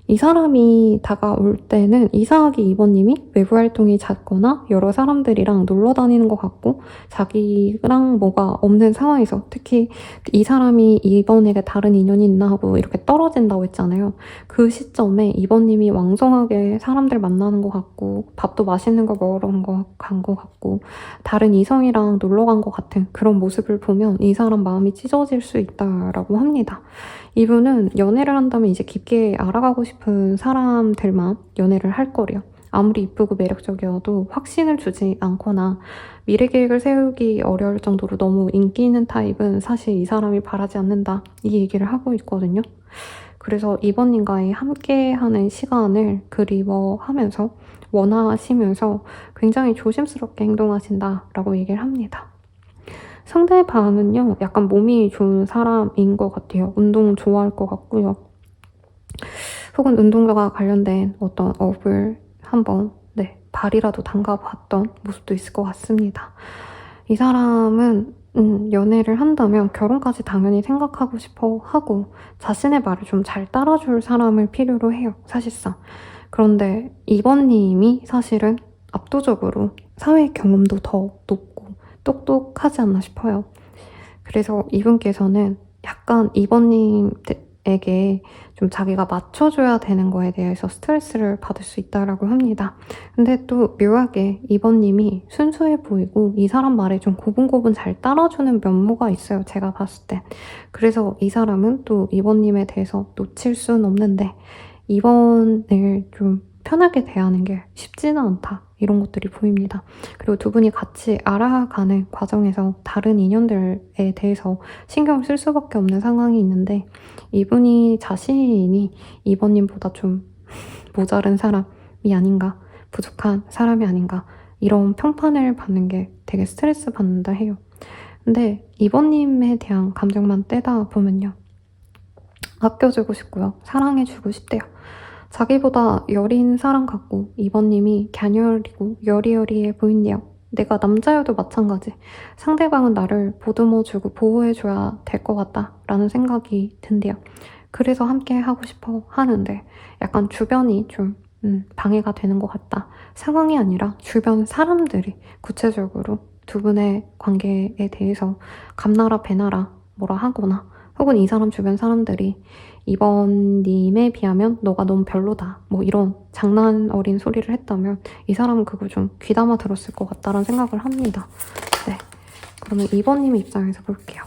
이 사람이 다가올 때는 이상하게 2번님이 외부 활동이 잦거나 여러 사람들이랑 놀러 다니는 것 같고 자기랑 뭐가 없는 상황에서 특히 이 사람이 2번에게 다른 인연이 있나 하고 이렇게 떨어진다고 했잖아요. 그 시점에 2번님이 왕성하게 사람들 만나는 것 같고 밥도 맛있는 거 먹으러 간 것 같고 다른 이성이랑 놀러 간 것 같은 그런 모습을 보면 이 사람 마음이 찢어질 수 있다라고 합니다. 이분은 연애를 한다면 이제 깊게 알아가고 싶은 사람들만 연애를 할 거래요. 아무리 이쁘고 매력적이어도 확신을 주지 않거나 미래 계획을 세우기 어려울 정도로 너무 인기 있는 타입은 사실 이 사람이 바라지 않는다. 이 얘기를 하고 있거든요. 그래서 2번님과의 함께하는 시간을 그리워하면서 원하시면서 굉장히 조심스럽게 행동하신다라고 얘기를 합니다. 상대방은요, 약간 몸이 좋은 사람인 것 같아요. 운동 좋아할 것 같고요. 혹은 운동과 관련된 어떤 업을 한번 발이라도 담가봤던 모습도 있을 것 같습니다. 이 사람은 연애를 한다면 결혼까지 당연히 생각하고 싶어 하고 자신의 말을 좀 잘 따라줄 사람을 필요로 해요. 사실상. 그런데 2번님이 사실은 압도적으로 사회 경험도 더 높고 똑똑하지 않나 싶어요. 그래서 이분께서는 약간 2번님에게 좀 자기가 맞춰줘야 되는 거에 대해서 스트레스를 받을 수 있다고 합니다. 근데 또 묘하게 2번님이 순수해 보이고 이 사람 말에 좀 고분고분 잘 따라주는 면모가 있어요. 제가 봤을 때. 그래서 이 사람은 또 2번님에 대해서 놓칠 수는 없는데 2번을 좀 편하게 대하는 게 쉽지는 않다. 이런 것들이 보입니다. 그리고 두 분이 같이 알아가는 과정에서 다른 인연들에 대해서 신경을 쓸 수밖에 없는 상황이 있는데 이분이 자신이 2번님보다 좀 모자른 사람이 아닌가, 부족한 사람이 아닌가 이런 평판을 받는 게 되게 스트레스 받는다 해요. 근데 2번님에 대한 감정만 떼다 보면요. 아껴주고 싶고요. 사랑해주고 싶대요. 자기보다 여린 사람 같고 2번님이 갸녀리고 여리여리해 보인대요. 내가 남자여도 마찬가지. 상대방은 나를 보듬어주고 보호해줘야 될 것 같다 라는 생각이 든대요. 그래서 함께 하고 싶어 하는데 약간 주변이 좀 방해가 되는 것 같다. 상황이 아니라 주변 사람들이 구체적으로 두 분의 관계에 대해서 감나라 배나라 뭐라 하거나 혹은 이 사람 주변 사람들이 2번님에 비하면 너가 너무 별로다 뭐 이런 장난 어린 소리를 했다면 이 사람은 그걸 좀 귀담아 들었을 것 같다라는 생각을 합니다. 네, 그러면 2번님 입장에서 볼게요.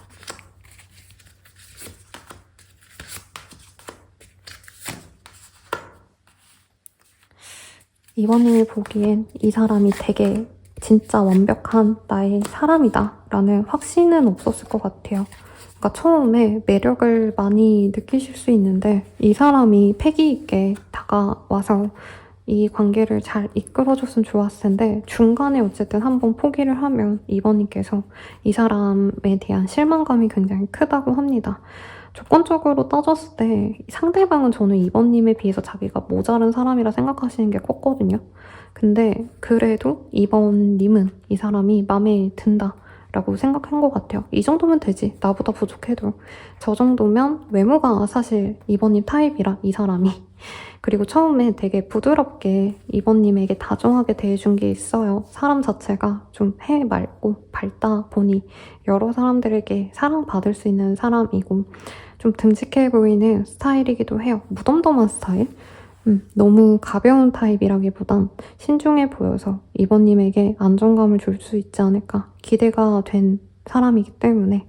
이번님이 보기엔 이 사람이 되게 진짜 완벽한 나의 사람이다 라는 확신은 없었을 것 같아요. 그러니까 처음에 매력을 많이 느끼실 수 있는데 이 사람이 패기 있게 다가와서 이 관계를 잘 이끌어줬으면 좋았을 텐데 중간에 어쨌든 한번 포기를 하면 2번님께서 이 사람에 대한 실망감이 굉장히 크다고 합니다. 조건적으로 따졌을 때 상대방은 저는 2번님에 비해서 자기가 모자른 사람이라 생각하시는 게 컸거든요. 근데 그래도 2번님은 이 사람이 마음에 든다 라고 생각한 것 같아요. 이 정도면 되지. 나보다 부족해도. 저 정도면 외모가 사실 2번님 타입이라 이 사람이. 그리고 처음에 되게 부드럽게 2번님에게 다정하게 대해준 게 있어요. 사람 자체가 좀 해맑고 밝다 보니 여러 사람들에게 사랑받을 수 있는 사람이고 좀 듬직해 보이는 스타일이기도 해요. 무덤덤한 스타일? 너무 가벼운 타입이라기보단 신중해 보여서 이번님에게 안정감을 줄 수 있지 않을까 기대가 된 사람이기 때문에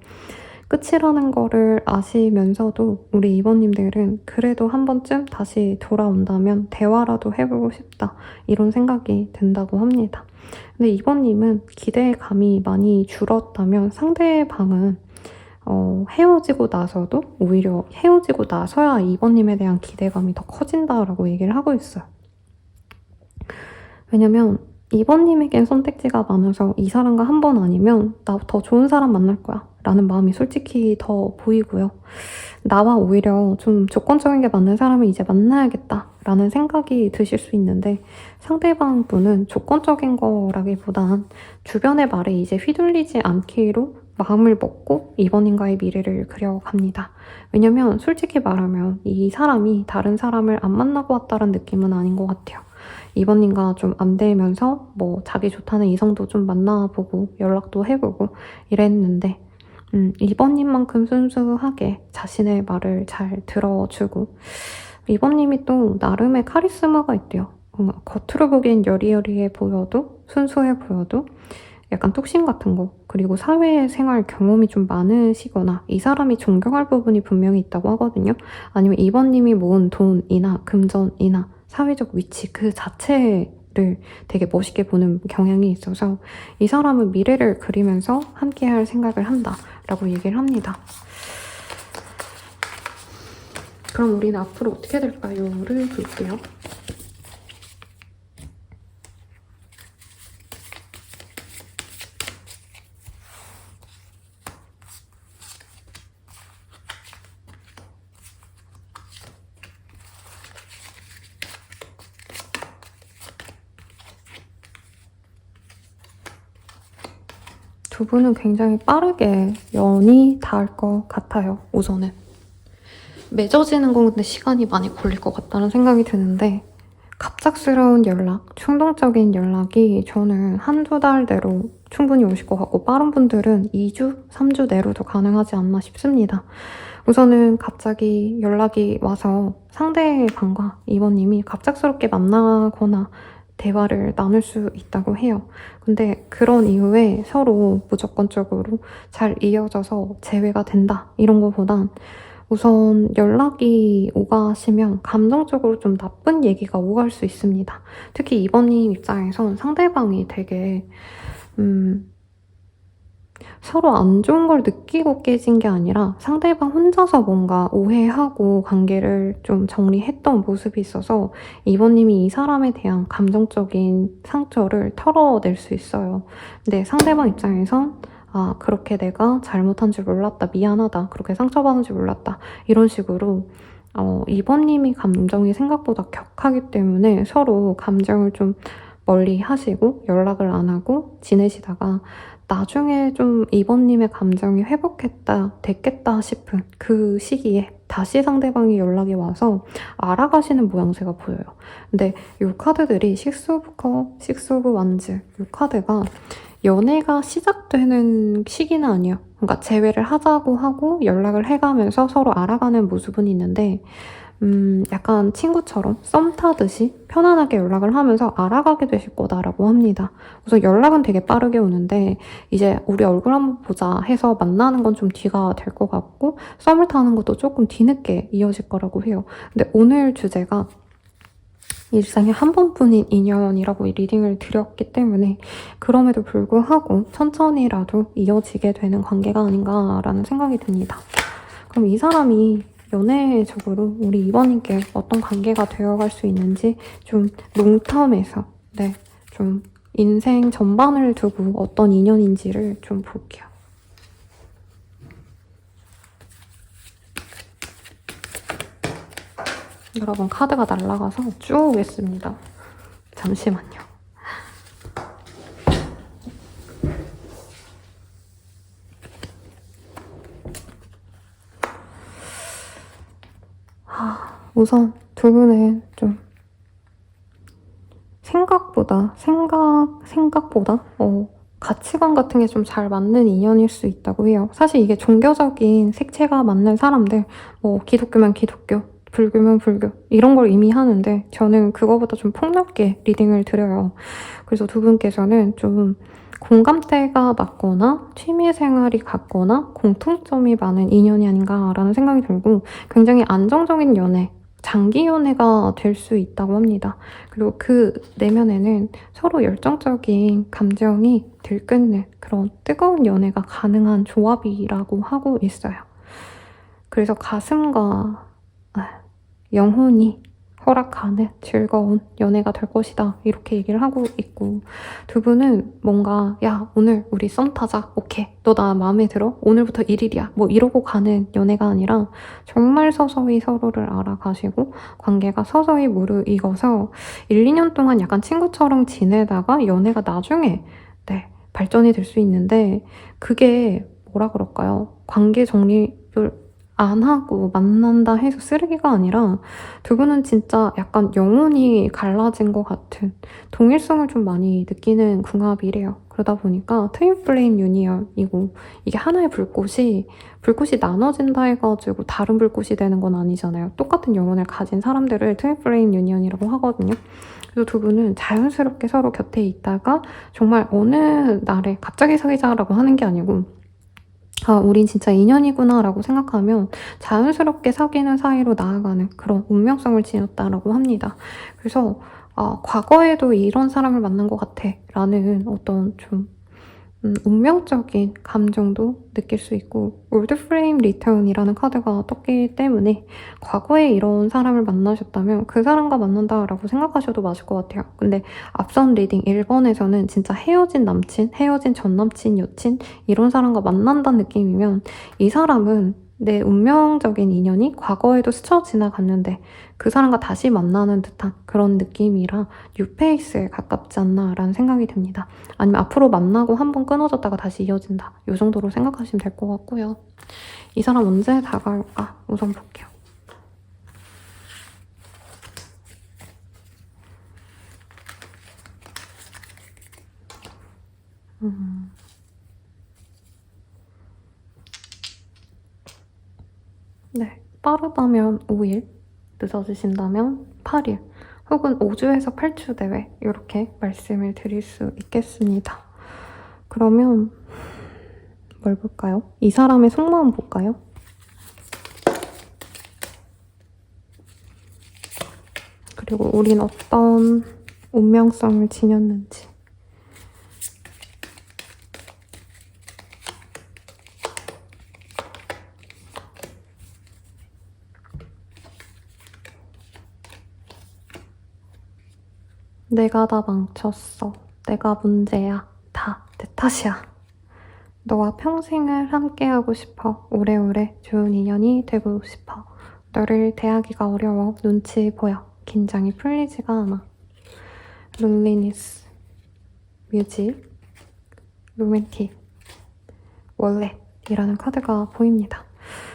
끝이라는 거를 아시면서도 우리 이번님들은 그래도 한 번쯤 다시 돌아온다면 대화라도 해보고 싶다 이런 생각이 든다고 합니다. 근데 이번님은 기대감이 많이 줄었다면 상대방은 헤어지고 나서도 오히려 헤어지고 나서야 이번님에 대한 기대감이 더 커진다라고 얘기를 하고 있어요. 왜냐면 이번님에겐 선택지가 많아서 이 사람과 한 번 아니면 나 더 좋은 사람 만날 거야 라는 마음이 솔직히 더 보이고요. 나와 오히려 좀 조건적인 게 맞는 사람을 이제 만나야겠다 라는 생각이 드실 수 있는데 상대방 분은 조건적인 거라기보단 주변의 말에 이제 휘둘리지 않기로 마음을 먹고 이번님과의 미래를 그려갑니다. 왜냐면 솔직히 말하면 이 사람이 다른 사람을 안 만나고 왔다는 느낌은 아닌 것 같아요. 이번님과 좀 안 되면서 뭐 자기 좋다는 이성도 좀 만나보고 연락도 해보고 이랬는데 이번님만큼 순수하게 자신의 말을 잘 들어주고 이번님이 또 나름의 카리스마가 있대요. 겉으로 보기엔 여리여리해 보여도 순수해 보여도 약간 뚝심 같은 거 그리고 사회생활 경험이 좀 많으시거나 이 사람이 존경할 부분이 분명히 있다고 하거든요. 아니면 이번님이 모은 돈이나 금전이나 사회적 위치 그 자체를 되게 멋있게 보는 경향이 있어서 이 사람은 미래를 그리면서 함께할 생각을 한다라고 얘기를 합니다. 그럼 우리는 앞으로 어떻게 될까요?를 볼게요. 두 분은 굉장히 빠르게 연이 닿을 것 같아요, 우선은. 맺어지는 건 근데 시간이 많이 걸릴 것 같다는 생각이 드는데 갑작스러운 연락, 충동적인 연락이 저는 한두 달 내로 충분히 오실 것 같고 빠른 분들은 2주, 3주 내로도 가능하지 않나 싶습니다. 우선은 갑자기 연락이 와서 상대방과 이번님이 갑작스럽게 만나거나 대화를 나눌 수 있다고 해요. 근데 그런 이후에 서로 무조건적으로 잘 이어져서 재회가 된다 이런 거보단 우선 연락이 오가시면 감정적으로 좀 나쁜 얘기가 오갈 수 있습니다. 특히 이번님 입장에선 상대방이 되게 서로 안 좋은 걸 느끼고 깨진 게 아니라 상대방 혼자서 뭔가 오해하고 관계를 좀 정리했던 모습이 있어서 이번님이 이 사람에 대한 감정적인 상처를 털어낼 수 있어요. 근데 상대방 입장에선 아, 그렇게 내가 잘못한 줄 몰랐다, 미안하다, 그렇게 상처받은 줄 몰랐다 이런 식으로 이번님이 감정이 생각보다 격하기 때문에 서로 감정을 좀 멀리 하시고 연락을 안 하고 지내시다가 나중에 좀 이번님의 감정이 됐겠다 싶은 그 시기에 다시 상대방이 연락이 와서 알아가시는 모양새가 보여요. 근데 이 카드들이 식스 오브 컵, 식스 오브 완즈 이 카드가 연애가 시작되는 시기는 아니에요. 그러니까 재회를 하자고 하고 연락을 해가면서 서로 알아가는 모습은 있는데 약간 친구처럼 썸 타듯이 편안하게 연락을 하면서 알아가게 되실 거다라고 합니다. 우선 연락은 되게 빠르게 오는데 이제 우리 얼굴 한번 보자 해서 만나는 건 좀 뒤가 될 것 같고 썸을 타는 것도 조금 뒤늦게 이어질 거라고 해요. 근데 오늘 주제가 일상에 한 번뿐인 인연이라고 리딩을 드렸기 때문에 그럼에도 불구하고 천천히라도 이어지게 되는 관계가 아닌가라는 생각이 듭니다. 그럼 이 사람이 연애적으로 우리 이번님께 어떤 관계가 되어갈 수 있는지 좀 롱텀에서 좀 인생 전반을 두고 어떤 인연인지를 좀 볼게요. 여러분 카드가 날아가서 쭉 오겠습니다. 잠시만요. 우선 두 분은 좀 생각보다 가치관 같은 게 좀 잘 맞는 인연일 수 있다고 해요. 사실 이게 종교적인 색채가 맞는 사람들, 뭐 기독교면 기독교, 불교면 불교 이런 걸 이미 하는데 저는 그거보다 좀 폭넓게 리딩을 드려요. 그래서 두 분께서는 좀 공감대가 맞거나 취미생활이 같거나 공통점이 많은 인연이 아닌가라는 생각이 들고 굉장히 안정적인 연애, 장기 연애가 될 수 있다고 합니다. 그리고 그 내면에는 서로 열정적인 감정이 들끓는 그런 뜨거운 연애가 가능한 조합이라고 하고 있어요. 그래서 가슴과 영혼이 허락하는 즐거운 연애가 될 것이다 이렇게 얘기를 하고 있고 두 분은 뭔가 야 오늘 우리 썸 타자 오케이 너 나 마음에 들어? 오늘부터 1일이야 뭐 이러고 가는 연애가 아니라 정말 서서히 서로를 알아가시고 관계가 서서히 무르익어서 1, 2년 동안 약간 친구처럼 지내다가 연애가 나중에 발전이 될 수 있는데 그게 뭐라 그럴까요? 관계 정립을 안 하고 만난다 해서 쓰레기가 아니라 두 분은 진짜 약간 영혼이 갈라진 것 같은 동일성을 좀 많이 느끼는 궁합이래요. 그러다 보니까 트윈 플레임 유니언이고 이게 하나의 불꽃이 나눠진다 해가지고 다른 불꽃이 되는 건 아니잖아요. 똑같은 영혼을 가진 사람들을 트윈 플레임 유니언이라고 하거든요. 그래서 두 분은 자연스럽게 서로 곁에 있다가 정말 어느 날에 갑자기 사귀자라고 하는 게 아니고 우린 진짜 인연이구나 라고 생각하면 자연스럽게 사귀는 사이로 나아가는 그런 운명성을 지녔다라고 합니다. 그래서 과거에도 이런 사람을 만난 것 같아 라는 어떤 좀 운명적인 감정도 느낄 수 있고 올드 프레임 리턴이라는 카드가 떴기 때문에 과거에 이런 사람을 만나셨다면 그 사람과 만난다라고 생각하셔도 맞을 것 같아요. 근데 앞선 리딩 1번에서는 진짜 헤어진 남친, 헤어진 전 남친, 여친 이런 사람과 만난다는 느낌이면 이 사람은 내 운명적인 인연이 과거에도 스쳐 지나갔는데 그 사람과 다시 만나는 듯한 그런 느낌이라 뉴페이스에 가깝지 않나라는 생각이 듭니다. 아니면 앞으로 만나고 한번 끊어졌다가 다시 이어진다. 이 정도로 생각하시면 될 것 같고요. 이 사람 언제 다가올까? 우선 볼게요. 네, 빠르다면 5일, 늦어지신다면 8일, 혹은 5주에서 8주 내외 이렇게 말씀을 드릴 수 있겠습니다. 그러면 뭘 볼까요? 이 사람의 속마음 볼까요? 그리고 우린 어떤 운명성을 지녔는지. 내가 다 망쳤어. 내가 문제야. 다 내 탓이야. 너와 평생을 함께하고 싶어. 오래오래 좋은 인연이 되고 싶어. 너를 대하기가 어려워. 눈치 보여. 긴장이 풀리지가 않아. 론리니스, 뮤직, 로맨틱, 월렛이라는 카드가 보입니다.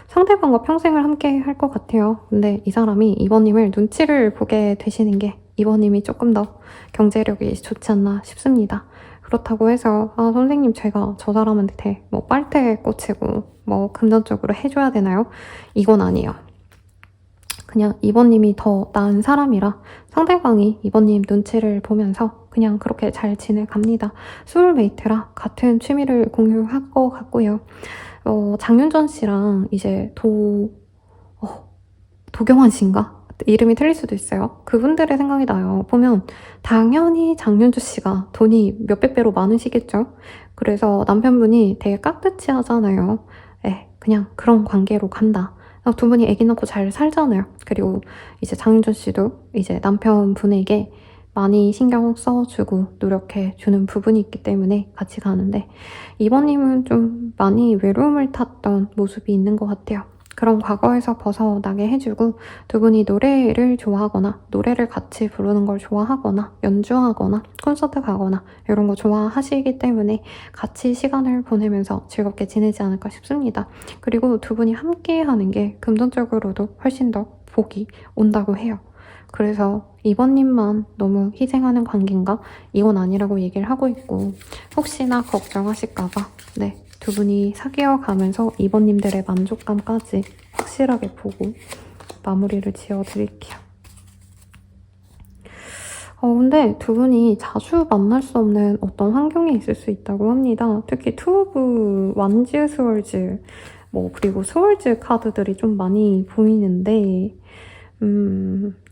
상대방과 평생을 함께 할 것 같아요. 근데 이 사람이 이번님을 눈치를 보게 되시는 게 이번님이 조금 더 경제력이 좋지 않나 싶습니다. 그렇다고 해서 선생님 제가 저 사람한테 뭐 빨대 꽂히고 뭐 금전적으로 해줘야 되나요? 이건 아니에요. 그냥 이번님이 더 나은 사람이라 상대방이 이번님 눈치를 보면서 그냥 그렇게 잘 지내갑니다. 소울메이트라 같은 취미를 공유할 것 같고요. 장윤정 씨랑 이제 도경환 씨인가? 이름이 틀릴 수도 있어요. 그분들의 생각이 나요. 보면 당연히 장윤주 씨가 돈이 몇백 배로 많으시겠죠? 그래서 남편분이 되게 깍듯이 하잖아요. 그냥 그런 관계로 간다. 두 분이 아기 낳고 잘 살잖아요. 그리고 이제 장윤준 씨도 이제 남편분에게 많이 신경 써주고 노력해주는 부분이 있기 때문에 같이 가는데 이번님은 좀 많이 외로움을 탔던 모습이 있는 것 같아요. 그런 과거에서 벗어나게 해주고 두 분이 노래를 좋아하거나 노래를 같이 부르는 걸 좋아하거나 연주하거나 콘서트 가거나 이런 거 좋아하시기 때문에 같이 시간을 보내면서 즐겁게 지내지 않을까 싶습니다. 그리고 두 분이 함께 하는 게 금전적으로도 훨씬 더 복이 온다고 해요. 그래서 이번님만 너무 희생하는 관계인가? 이건 아니라고 얘기를 하고 있고, 혹시나 걱정하실까봐, 네, 두 분이 사귀어 가면서 이번님들의 만족감까지 확실하게 보고 마무리를 지어드릴게요. 근데 두 분이 자주 만날 수 없는 어떤 환경에 있을 수 있다고 합니다. 특히 투 오브 완즈 스월즈, 그리고 스월즈 카드들이 좀 많이 보이는데,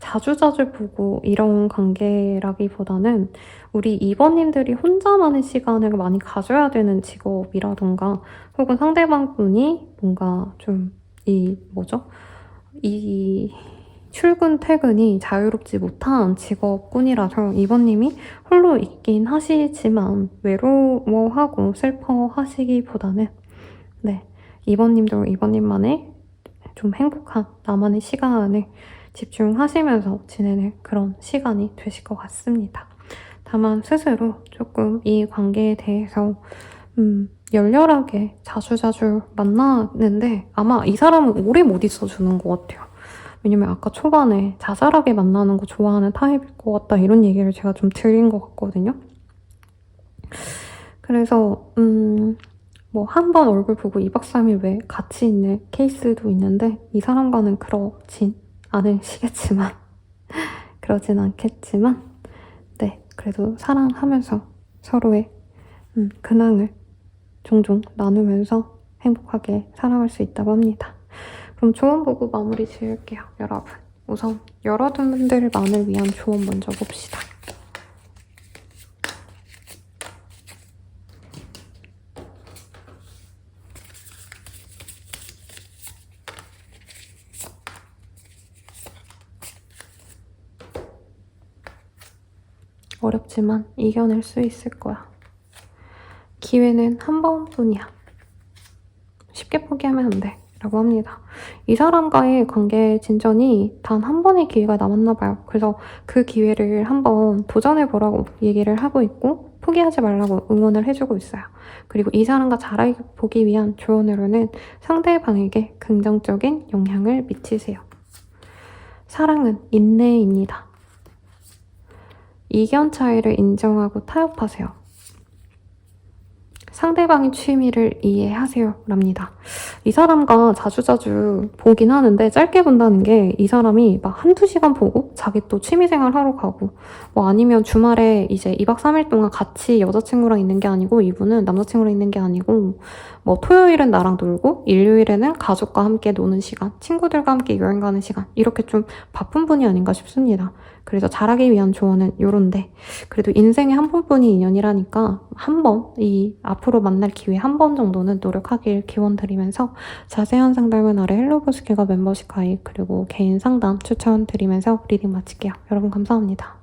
자주자주 보고 이런 관계라기보다는 우리 이번님들이 혼자만의 시간을 많이 가져야 되는 직업이라던가 혹은 상대방 분이 뭔가 좀 이 출근 퇴근이 자유롭지 못한 직업군이라서 이번님이 홀로 있긴 하시지만 외로워하고 슬퍼하시기보다는 네, 이번님도 이번님만의 좀 행복한 나만의 시간을 집중하시면서 지내는 그런 시간이 되실 것 같습니다. 다만 스스로 조금 이 관계에 대해서 열렬하게 자주자주 만나는데 아마 이 사람은 오래 못 있어주는 것 같아요. 왜냐면 아까 초반에 자잘하게 만나는 거 좋아하는 타입일 것 같다 이런 얘기를 제가 좀 드린 것 같거든요. 그래서 한 번 얼굴 보고 2박 3일 왜 같이 있는 케이스도 있는데 이 사람과는 그러진 않으시겠지만 그러진 않겠지만 네, 그래도 사랑하면서 서로의 근황을 종종 나누면서 행복하게 살아갈 수 있다고 합니다. 그럼 조언 보고 마무리 지을게요, 여러분. 우선 여러분들만을 위한 조언 먼저 봅시다. 어렵지만 이겨낼 수 있을 거야. 기회는 한 번뿐이야. 쉽게 포기하면 안 돼. 라고 합니다. 이 사람과의 관계 진전이 단 한 번의 기회가 남았나 봐요. 그래서 그 기회를 한번 도전해보라고 얘기를 하고 있고 포기하지 말라고 응원을 해주고 있어요. 그리고 이 사람과 잘해보기 위한 조언으로는 상대방에게 긍정적인 영향을 미치세요. 사랑은 인내입니다. 이견 차이를 인정하고 타협하세요. 상대방의 취미를 이해하세요. 랍니다. 이 사람과 자주자주 보긴 하는데 짧게 본다는 게 이 사람이 막 한두 시간 보고 자기 또 취미생활 하러 가고 아니면 주말에 이제 2박 3일 동안 같이 여자친구랑 있는 게 아니고 이분은 남자친구랑 있는 게 아니고 토요일은 나랑 놀고 일요일에는 가족과 함께 노는 시간, 친구들과 함께 여행 가는 시간 이렇게 좀 바쁜 분이 아닌가 싶습니다. 그래서 잘하기 위한 조언은 요런데 그래도 인생에 한 번뿐인 인연이라니까 한 번, 앞으로 만날 기회 한 번 정도는 노력하길 기원드리면서 자세한 상담은 아래 헬로버스케가 멤버십 가입 그리고 개인 상담 추천드리면서 리딩 마칠게요. 여러분 감사합니다.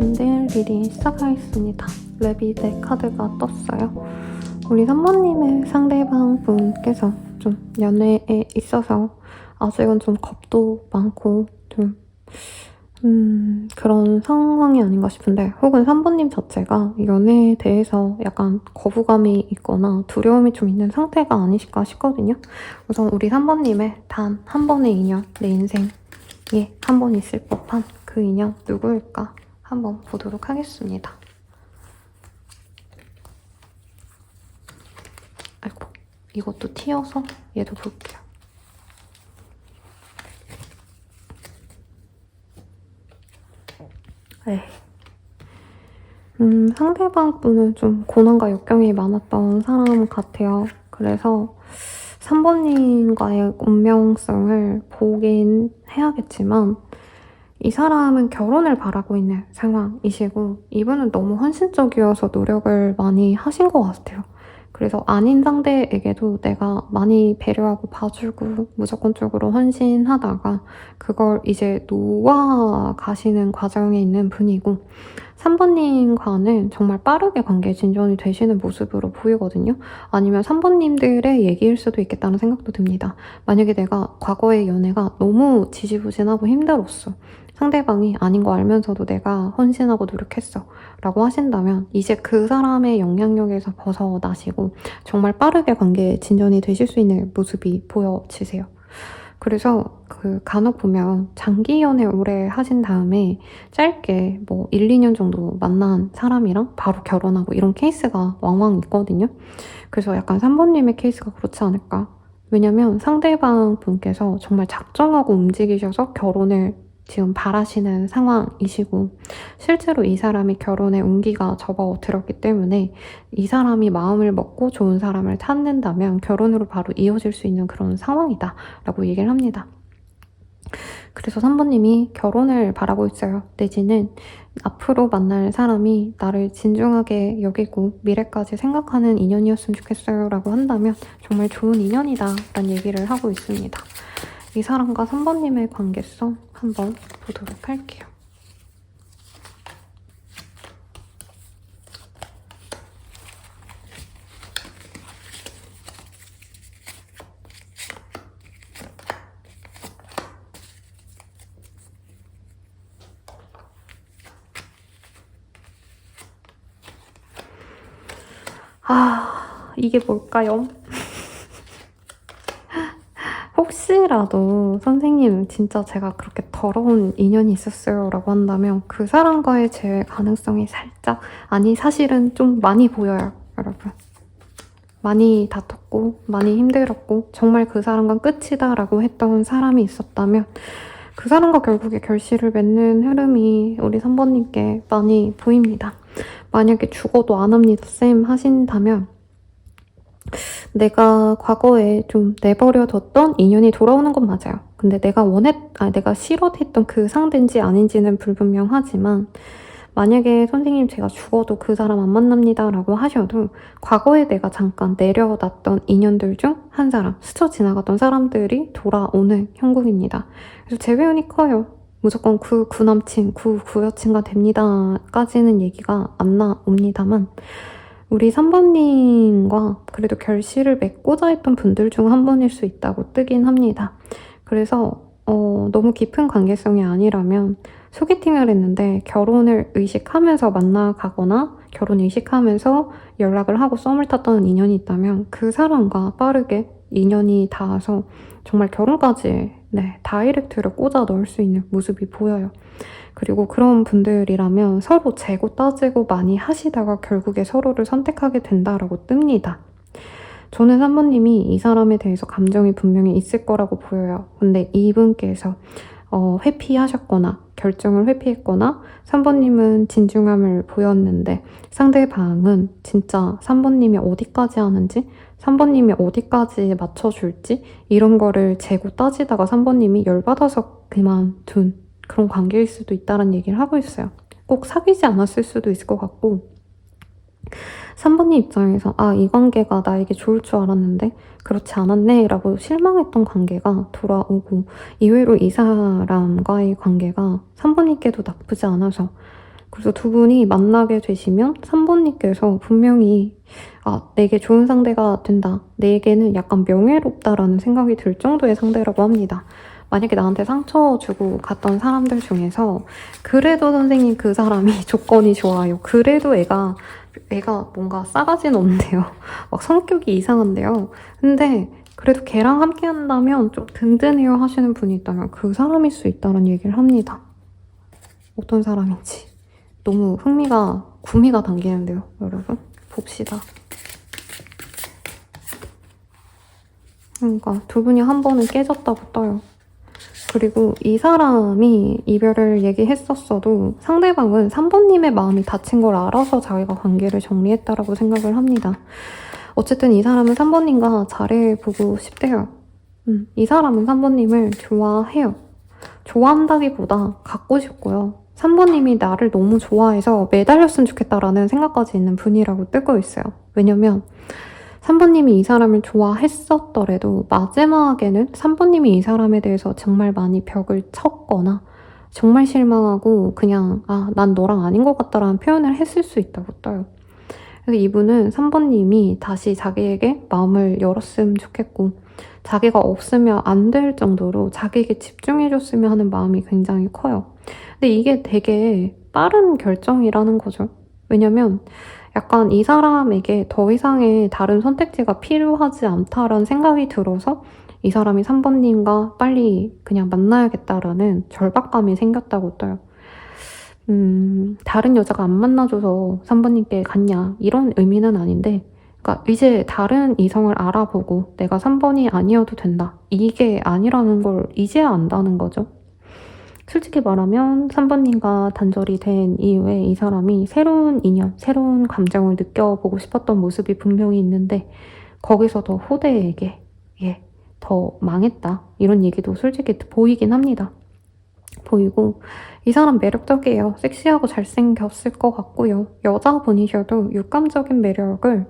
3번님분들 리딩 시작하겠습니다. 레비데 카드가 떴어요. 우리 3번님의 상대방 분께서 좀 연애에 있어서 아직은 좀 겁도 많고 좀 그런 상황이 아닌가 싶은데, 혹은 3번님 자체가 연애에 대해서 약간 거부감이 있거나 두려움이 좀 있는 상태가 아니실까 싶거든요. 우선 우리 3번님의 단 한 번의 인연, 내 인생에 한 번 있을 법한 그 인연 누구일까 한번 보도록 하겠습니다. 아이고, 이것도 튀어서 얘도 볼게요. 네. 상대방 분은 좀 고난과 역경이 많았던 사람 같아요. 그래서 3번님과의 운명성을 보긴 해야겠지만, 이 사람은 결혼을 바라고 있는 상황이시고, 이분은 너무 헌신적이어서 노력을 많이 하신 것 같아요. 그래서 아닌 상대에게도 내가 많이 배려하고 봐주고 무조건적으로 헌신하다가 그걸 이제 놓아 가시는 과정에 있는 분이고, 3번님과는 정말 빠르게 관계 진전이 되시는 모습으로 보이거든요. 아니면 3번님들의 얘기일 수도 있겠다는 생각도 듭니다. 만약에 내가 과거의 연애가 너무 지지부진하고 힘들었어, 상대방이 아닌 거 알면서도 내가 헌신하고 노력했어 라고 하신다면, 이제 그 사람의 영향력에서 벗어나시고 정말 빠르게 관계 진전이 되실 수 있는 모습이 보여지세요. 그래서 간혹 보면 장기 연애 오래 하신 다음에 짧게 뭐 1, 2년 정도 만난 사람이랑 바로 결혼하고 이런 케이스가 왕왕 있거든요. 그래서 약간 3번님의 케이스가 그렇지 않을까. 왜냐면 상대방 분께서 정말 작정하고 움직이셔서 결혼을 지금 바라시는 상황이시고, 실제로 이 사람이 결혼에 운기가 접어들었기 때문에 이 사람이 마음을 먹고 좋은 사람을 찾는다면 결혼으로 바로 이어질 수 있는 그런 상황이다 라고 얘기를 합니다. 그래서 3번님이 결혼을 바라고 있어요. 내지는 앞으로 만날 사람이 나를 진중하게 여기고 미래까지 생각하는 인연이었으면 좋겠어요 라고 한다면 정말 좋은 인연이다 라는 얘기를 하고 있습니다. 이 사람과 3번님의 관계성 한번 보도록 할게요. 이게 뭘까요? 혹시라도 선생님 진짜 제가 그렇게 더러운 인연이 있었어요 라고 한다면 그 사람과의 재회 가능성이 살짝, 아니 사실은 좀 많이 보여요 여러분. 많이 다퉜고 많이 힘들었고 정말 그 사람과 끝이다 라고 했던 사람이 있었다면 그 사람과 결국에 결실을 맺는 흐름이 우리 3번님께 많이 보입니다. 만약에 죽어도 안 합니다 쌤 하신다면, 내가 과거에 좀 내버려뒀던 인연이 돌아오는 건 맞아요. 근데 내가 싫어했던 그 상대인지 아닌지는 불분명하지만, 만약에 선생님 제가 죽어도 그 사람 안 만납니다 라고 하셔도 과거에 내가 잠깐 내려놨던 인연들 중 한 사람, 스쳐 지나갔던 사람들이 돌아오는 형국입니다. 그래서 재배운이 커요. 무조건 구 남친, 구 여친과 됩니다 까지는 얘기가 안 나옵니다만, 우리 3번님과 그래도 결실을 맺고자 했던 분들 중 한 분일 수 있다고 뜨긴 합니다. 그래서 너무 깊은 관계성이 아니라면 소개팅을 했는데 결혼을 의식하면서 만나가거나 결혼 의식하면서 연락을 하고 썸을 탔던 인연이 있다면 그 사람과 빠르게 인연이 닿아서 정말 결혼까지 다이렉트를 꽂아 넣을 수 있는 모습이 보여요. 그리고 그런 분들이라면 서로 재고 따지고 많이 하시다가 결국에 서로를 선택하게 된다라고 뜹니다. 저는 3번님이 이 사람에 대해서 감정이 분명히 있을 거라고 보여요. 근데 이분께서 회피하셨거나 결정을 회피했거나 3번님은 진중함을 보였는데 상대방은 진짜 3번님이 어디까지 하는지, 3번님이 어디까지 맞춰줄지 이런 거를 재고 따지다가 3번님이 열받아서 그만둔 그런 관계일 수도 있다는 얘기를 하고 있어요. 꼭 사귀지 않았을 수도 있을 것 같고, 3번님 입장에서 이 관계가 나에게 좋을 줄 알았는데 그렇지 않았네 라고 실망했던 관계가 돌아오고, 이외로 이 사람과의 관계가 3번님께도 나쁘지 않아서 그래서 두 분이 만나게 되시면 3번님께서 분명히 내게 좋은 상대가 된다. 내게는 약간 명예롭다라는 생각이 들 정도의 상대라고 합니다. 만약에 나한테 상처 주고 갔던 사람들 중에서 그래도 선생님 그 사람이 조건이 좋아요. 그래도 애가 뭔가 싸가지는 없는데요. 막 성격이 이상한데요. 근데 그래도 걔랑 함께 한다면 좀 든든해요 하시는 분이 있다면 그 사람일 수 있다는 얘기를 합니다. 어떤 사람인지 너무 구미가 당기는데요, 여러분. 봅시다. 그러니까 두 분이 한 번은 깨졌다고 떠요. 그리고 이 사람이 이별을 얘기했었어도 상대방은 3번님의 마음이 다친 걸 알아서 자기가 관계를 정리했다라고 생각을 합니다. 어쨌든 이 사람은 3번님과 잘해보고 싶대요. 이 사람은 3번님을 좋아해요. 좋아한다기보다 갖고 싶고요. 3번님이 나를 너무 좋아해서 매달렸으면 좋겠다라는 생각까지 있는 분이라고 뜨고 있어요. 왜냐면 3번님이 이 사람을 좋아했었더라도 마지막에는 3번님이 이 사람에 대해서 정말 많이 벽을 쳤거나 정말 실망하고 그냥 난 너랑 아닌 것 같다라는 표현을 했을 수 있다고 떠요. 그래서 이분은 3번님이 다시 자기에게 마음을 열었으면 좋겠고 자기가 없으면 안 될 정도로 자기에게 집중해줬으면 하는 마음이 굉장히 커요. 근데 이게 되게 빠른 결정이라는 거죠. 왜냐면 약간 이 사람에게 더 이상의 다른 선택지가 필요하지 않다라는 생각이 들어서 이 사람이 3번님과 빨리 그냥 만나야겠다라는 절박감이 생겼다고 떠요. 다른 여자가 안 만나줘서 3번님께 갔냐 이런 의미는 아닌데 그러니까 이제 다른 이성을 알아보고 내가 3번이 아니어도 된다. 이게 아니라는 걸 이제야 안다는 거죠. 솔직히 말하면 3번님과 단절이 된 이후에 이 사람이 새로운 인연, 새로운 감정을 느껴보고 싶었던 모습이 분명히 있는데 거기서 더 후대에게 더 망했다. 이런 얘기도 솔직히 보이긴 합니다. 보이고 이 사람 매력적이에요. 섹시하고 잘생겼을 것 같고요. 여자분이셔도 육감적인 매력을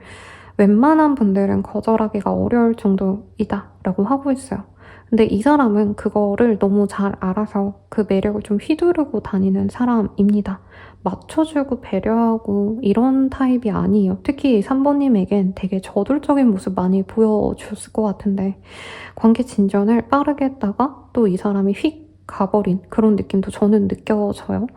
웬만한 분들은 거절하기가 어려울 정도이다 라고 하고 있어요. 근데 이 사람은 그거를 너무 잘 알아서 그 매력을 좀 휘두르고 다니는 사람입니다. 맞춰주고 배려하고 이런 타입이 아니에요. 특히 3번님에겐 되게 저돌적인 모습 많이 보여줬을 것 같은데 관계 진전을 빠르게 했다가 또 이 사람이 휙 가버린 그런 느낌도 저는 느껴져요.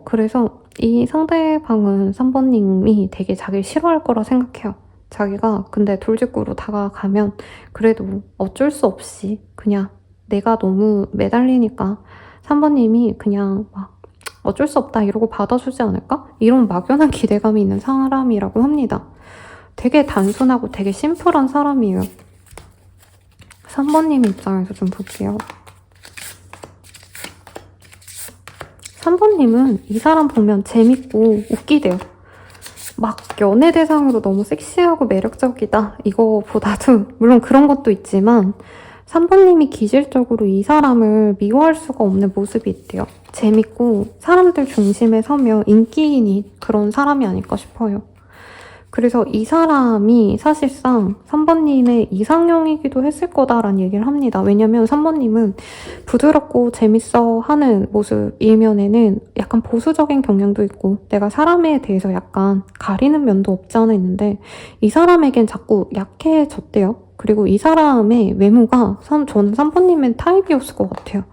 그래서 이 상대방은 3번님이 되게 자기를 싫어할 거라 생각해요. 자기가 근데 돌직구로 다가가면 그래도 어쩔 수 없이 그냥 내가 너무 매달리니까 3번님이 그냥 막 어쩔 수 없다 이러고 받아주지 않을까? 이런 막연한 기대감이 있는 사람이라고 합니다. 되게 단순하고 되게 심플한 사람이에요. 3번님 입장에서 좀 볼게요. 3번님은 이 사람 보면 재밌고 웃기대요. 막 연애 대상으로 너무 섹시하고 매력적이다 이거보다도 물론 그런 것도 있지만 3번님이 기질적으로 이 사람을 미워할 수가 없는 모습이 있대요. 재밌고 사람들 중심에 서며 인기인인 그런 사람이 아닐까 싶어요. 그래서 이 사람이 사실상 3번님의 이상형이기도 했을 거다라는 얘기를 합니다. 왜냐면 3번님은 부드럽고 재밌어 하는 모습 이면에는 약간 보수적인 경향도 있고 내가 사람에 대해서 약간 가리는 면도 없지 않아 있는데 이 사람에겐 자꾸 약해졌대요. 그리고 이 사람의 외모가 저는 3번님의 타입이었을 것 같아요.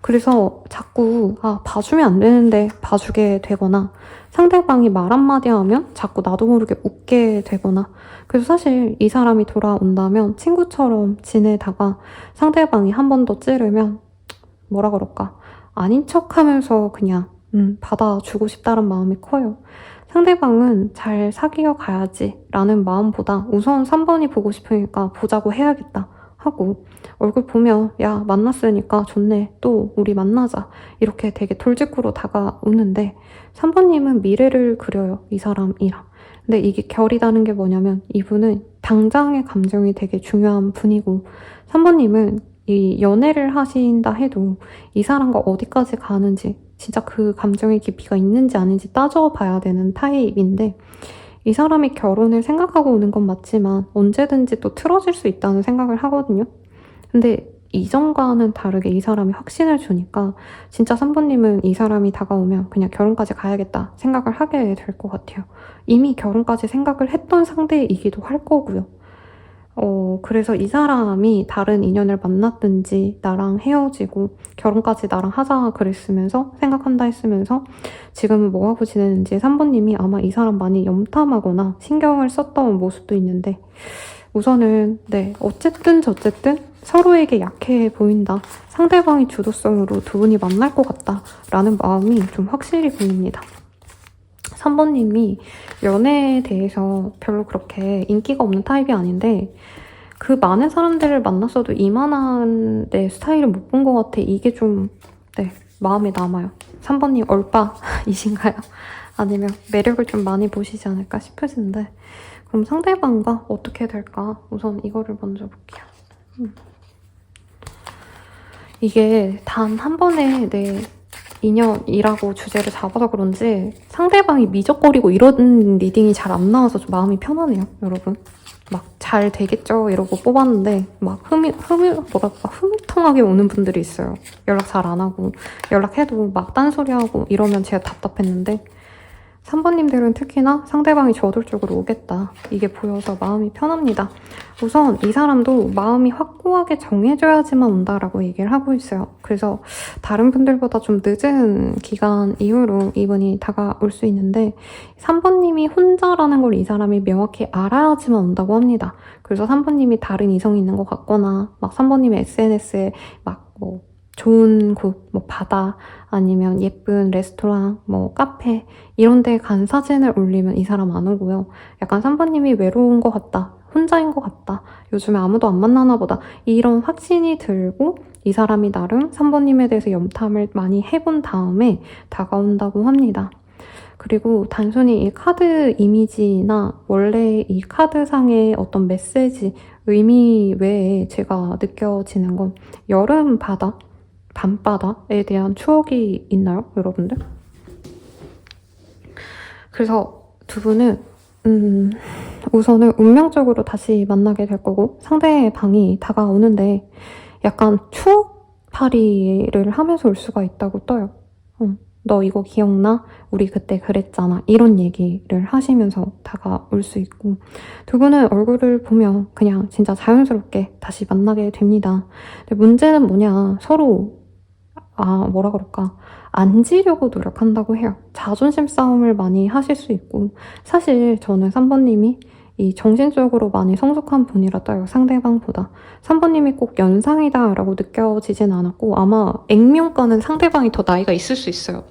그래서 자꾸 봐주면 안 되는데 봐주게 되거나 상대방이 말 한마디 하면 자꾸 나도 모르게 웃게 되거나 그래서 사실 이 사람이 돌아온다면 친구처럼 지내다가 상대방이 한 번 더 찌르면 뭐라 그럴까 아닌 척하면서 그냥 받아주고 싶다는 마음이 커요. 상대방은 잘 사귀어 가야지 라는 마음보다 우선 3번이 보고 싶으니까 보자고 해야겠다 하고 얼굴 보면 야 만났으니까 좋네 또 우리 만나자 이렇게 되게 돌직구로 다가오는데 3번님은 미래를 그려요 이 사람이랑. 근데 이게 결이 다른 게 뭐냐면 이분은 당장의 감정이 되게 중요한 분이고 3번님은 이 연애를 하신다 해도 이 사람과 어디까지 가는지 진짜 그 감정의 깊이가 있는지 아닌지 따져봐야 되는 타입인데 이 사람이 결혼을 생각하고 오는 건 맞지만 언제든지 또 틀어질 수 있다는 생각을 하거든요. 근데 이전과는 다르게 이 사람이 확신을 주니까 진짜 3번님은 이 사람이 다가오면 그냥 결혼까지 가야겠다 생각을 하게 될 것 같아요. 이미 결혼까지 생각을 했던 상대이기도 할 거고요. 그래서 이 사람이 다른 인연을 만났든지 나랑 헤어지고 결혼까지 나랑 하자 그랬으면서 생각한다 했으면서 지금은 뭐하고 지내는지 3번님이 아마 이 사람 많이 염탐하거나 신경을 썼던 모습도 있는데 우선은 네 어쨌든 저쨌든 서로에게 약해 보인다. 상대방의 주도성으로 두 분이 만날 것 같다 라는 마음이 좀 확실히 보입니다. 3번님이 연애에 대해서 별로 그렇게 인기가 없는 타입이 아닌데 그 많은 사람들을 만났어도 이만한 내 스타일을 못 본 것 같아. 이게 좀 네, 마음에 남아요. 3번님 얼빠이신가요? 아니면 매력을 좀 많이 보시지 않을까 싶으신데 그럼 상대방과 어떻게 될까? 우선 이거를 먼저 볼게요. 이게 단 한 번의 내 인연이라고 주제를 잡아서 그런지 상대방이 미적거리고 이런 리딩이 잘 안 나와서 좀 마음이 편하네요, 여러분. 막 잘 되겠죠 이러고 뽑았는데 막 흐물텅하게 오는 분들이 있어요. 연락 잘 안 하고 연락해도 막 딴소리하고 이러면 제가 답답했는데 3번님들은 특히나 상대방이 저돌적으로 오겠다. 이게 보여서 마음이 편합니다. 우선 이 사람도 마음이 확고하게 정해져야지만 온다라고 얘기를 하고 있어요. 그래서 다른 분들보다 좀 늦은 기간 이후로 이분이 다가올 수 있는데 3번님이 혼자라는 걸 이 사람이 명확히 알아야지만 온다고 합니다. 그래서 3번님이 다른 이성이 있는 것 같거나 막 3번님의 SNS에 막 좋은 곳, 바다, 아니면 예쁜 레스토랑, 카페 이런 데 간 사진을 올리면 이 사람 안 오고요. 약간 3번님이 외로운 것 같다, 혼자인 것 같다, 요즘에 아무도 안 만나나 보다 이런 확신이 들고 이 사람이 나름 3번님에 대해서 염탐을 많이 해본 다음에 다가온다고 합니다. 그리고 단순히 이 카드 이미지나 원래 이 카드상의 어떤 메시지, 의미 외에 제가 느껴지는 건 여름 바다, 밤바다에 대한 추억이 있나요, 여러분들? 그래서 두 분은 우선은 운명적으로 다시 만나게 될 거고 상대방이 다가오는데 약간 추억팔이를 하면서 올 수가 있다고 떠요. 너 이거 기억나? 우리 그때 그랬잖아. 이런 얘기를 하시면서 다가올 수 있고 두 분은 얼굴을 보면 그냥 진짜 자연스럽게 다시 만나게 됩니다. 근데 문제는 뭐냐, 서로 뭐라 그럴까, 앉으려고 노력한다고 해요. 자존심 싸움을 많이 하실 수 있고 사실 저는 3번님이 이 정신적으로 많이 성숙한 분이라 떠요, 상대방보다. 3번님이 꼭 연상이다 라고 느껴지진 않았고 아마 액면가는 상대방이 더 나이가 있을 수 있어요.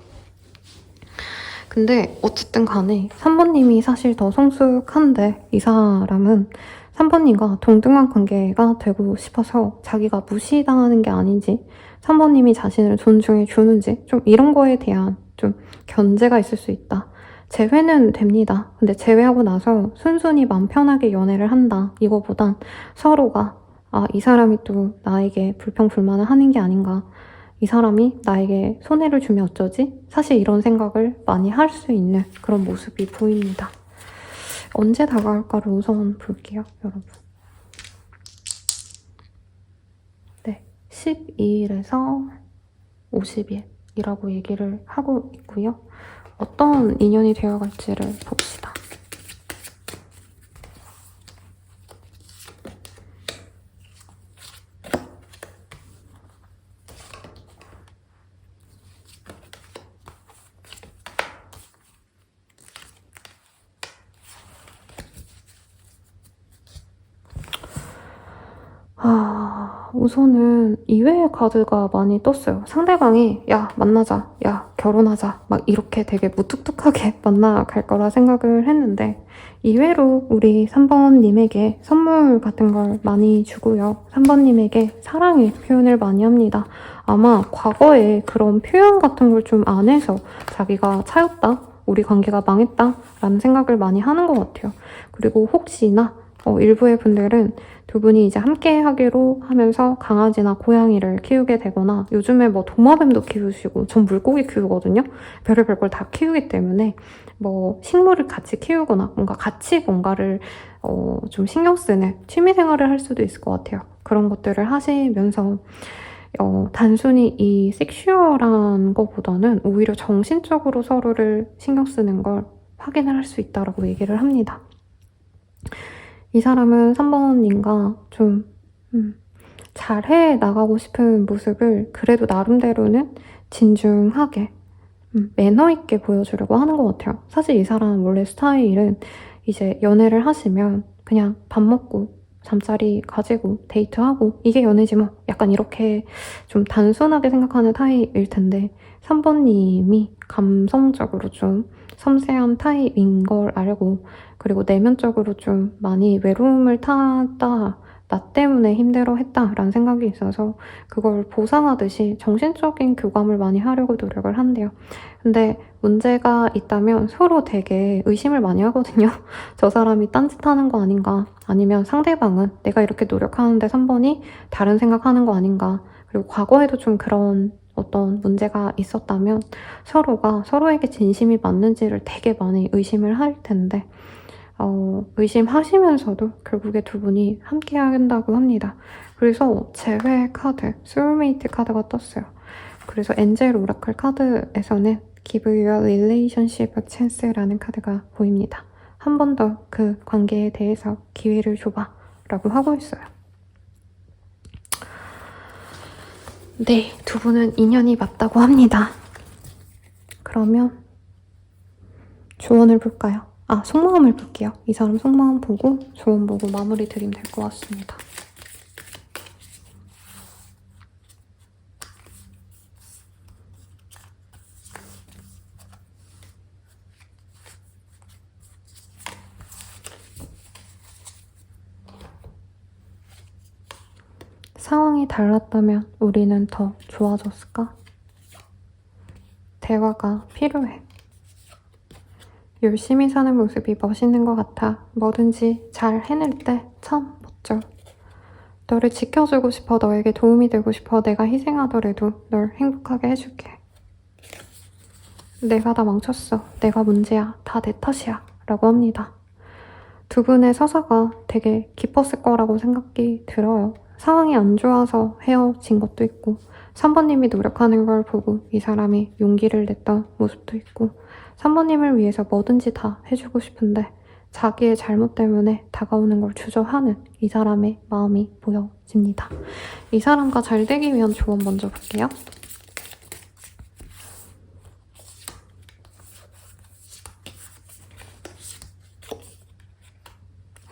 근데 어쨌든 간에 3번님이 사실 더 성숙한데 이 사람은 3번님과 동등한 관계가 되고 싶어서 자기가 무시당하는 게 아닌지 3번님이 자신을 존중해 주는지 좀 이런 거에 대한 좀 견제가 있을 수 있다. 재회는 됩니다. 근데 재회하고 나서 순순히 마음 편하게 연애를 한다. 이거보단 서로가 이 사람이 또 나에게 불평불만을 하는 게 아닌가. 이 사람이 나에게 손해를 주면 어쩌지? 사실 이런 생각을 많이 할 수 있는 그런 모습이 보입니다. 언제 다가올까를 우선 볼게요, 여러분. 네, 12일에서 50일이라고 얘기를 하고 있고요. 어떤 인연이 되어갈지를 봅시다. 우선은 이외의 카드가 많이 떴어요. 상대방이 야 만나자, 야 결혼하자 막 이렇게 되게 무뚝뚝하게 만나갈 거라 생각을 했는데 이외로 우리 3번님에게 선물 같은 걸 많이 주고요. 3번님에게 사랑의 표현을 많이 합니다. 아마 과거에 그런 표현 같은 걸 좀 안 해서 자기가 차였다, 우리 관계가 망했다 라는 생각을 많이 하는 것 같아요. 그리고 혹시나 일부의 분들은 두 분이 이제 함께 하기로 하면서 강아지나 고양이를 키우게 되거나 요즘에 뭐 도마뱀도 키우시고 전 물고기 키우거든요. 별의별 걸 다 키우기 때문에 뭐 식물을 같이 키우거나 뭔가 같이 뭔가를 좀 신경 쓰는 취미 생활을 할 수도 있을 것 같아요. 그런 것들을 하시면서 단순히 이 섹슈얼한 것보다는 오히려 정신적으로 서로를 신경 쓰는 걸 확인을 할 수 있다라고 얘기를 합니다. 이 사람은 3번님과 좀 잘해 나가고 싶은 모습을 그래도 나름대로는 진중하게 매너 있게 보여주려고 하는 것 같아요. 사실 이 사람 원래 스타일은 이제 연애를 하시면 그냥 밥 먹고 잠자리 가지고 데이트하고 이게 연애지 뭐 약간 이렇게 좀 단순하게 생각하는 타입일 텐데 3번님이 감성적으로 좀 섬세한 타입인 걸 알고 그리고 내면적으로 좀 많이 외로움을 탔다 나 때문에 힘들어했다라는 생각이 있어서 그걸 보상하듯이 정신적인 교감을 많이 하려고 노력을 한대요. 근데 문제가 있다면 서로 되게 의심을 많이 하거든요. 저 사람이 딴짓하는 거 아닌가 아니면 상대방은 내가 이렇게 노력하는데 3번이 다른 생각하는 거 아닌가 그리고 과거에도 좀 그런 어떤 문제가 있었다면 서로가 서로에게 진심이 맞는지를 되게 많이 의심을 할 텐데 의심하시면서도 결국에 두 분이 함께 한다고 합니다. 그래서 제외 카드, 소울메이트 카드가 떴어요. 그래서 엔젤 오라클 카드에서는 Give your relationship a chance라는 카드가 보입니다. 한 번 더 그 관계에 대해서 기회를 줘봐 라고 하고 있어요. 네, 두 분은 인연이 맞다고 합니다. 그러면 조언을 볼까요? 속마음을 볼게요. 이 사람 속마음 보고 조언 보고 마무리 드리면 될 것 같습니다. 상황이 달랐다면 우리는 더 좋아졌을까? 대화가 필요해. 열심히 사는 모습이 멋있는 것 같아. 뭐든지 잘 해낼 때 참 멋져. 너를 지켜주고 싶어. 너에게 도움이 되고 싶어. 내가 희생하더라도 널 행복하게 해줄게. 내가 다 망쳤어. 내가 문제야. 다 내 탓이야. 라고 합니다. 두 분의 서사가 되게 깊었을 거라고 생각이 들어요. 상황이 안 좋아서 헤어진 것도 있고 3번님이 노력하는 걸 보고 이 사람이 용기를 냈던 모습도 있고 3번님을 위해서 뭐든지 다 해주고 싶은데 자기의 잘못 때문에 다가오는 걸 주저하는 이 사람의 마음이 보여집니다. 이 사람과 잘 되기 위한 조언 먼저 볼게요.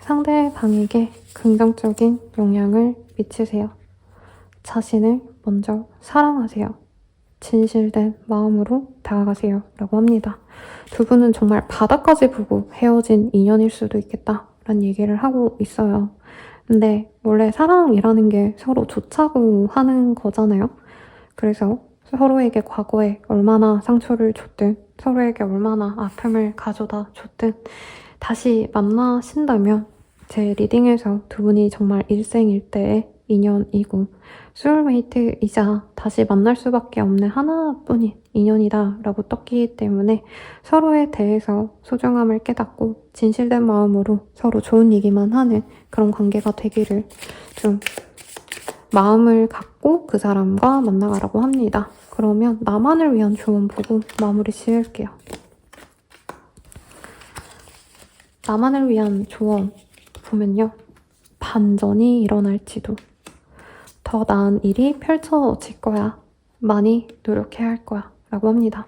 상대방에게 긍정적인 영향을 미치세요. 자신을 먼저 사랑하세요. 진실된 마음으로 다가가세요. 라고 합니다. 두 분은 정말 바닥까지 보고 헤어진 인연일 수도 있겠다 라는 얘기를 하고 있어요. 근데 원래 사랑이라는 게 서로 좋자고 하는 거잖아요. 그래서 서로에게 과거에 얼마나 상처를 줬든 서로에게 얼마나 아픔을 가져다 줬든 다시 만나신다면 제 리딩에서 두 분이 정말 일생일대의 인연이고 소울메이트이자 다시 만날 수밖에 없는 하나뿐인 인연이다 라고 떴기 때문에 서로에 대해서 소중함을 깨닫고 진실된 마음으로 서로 좋은 얘기만 하는 그런 관계가 되기를 좀 마음을 갖고 그 사람과 만나가라고 합니다. 그러면 나만을 위한 조언 보고 마무리 지을게요. 나만을 위한 조언 보면요. 반전이 일어날지도 더 나은 일이 펼쳐질 거야. 많이 노력해야 할 거야. 라고 합니다.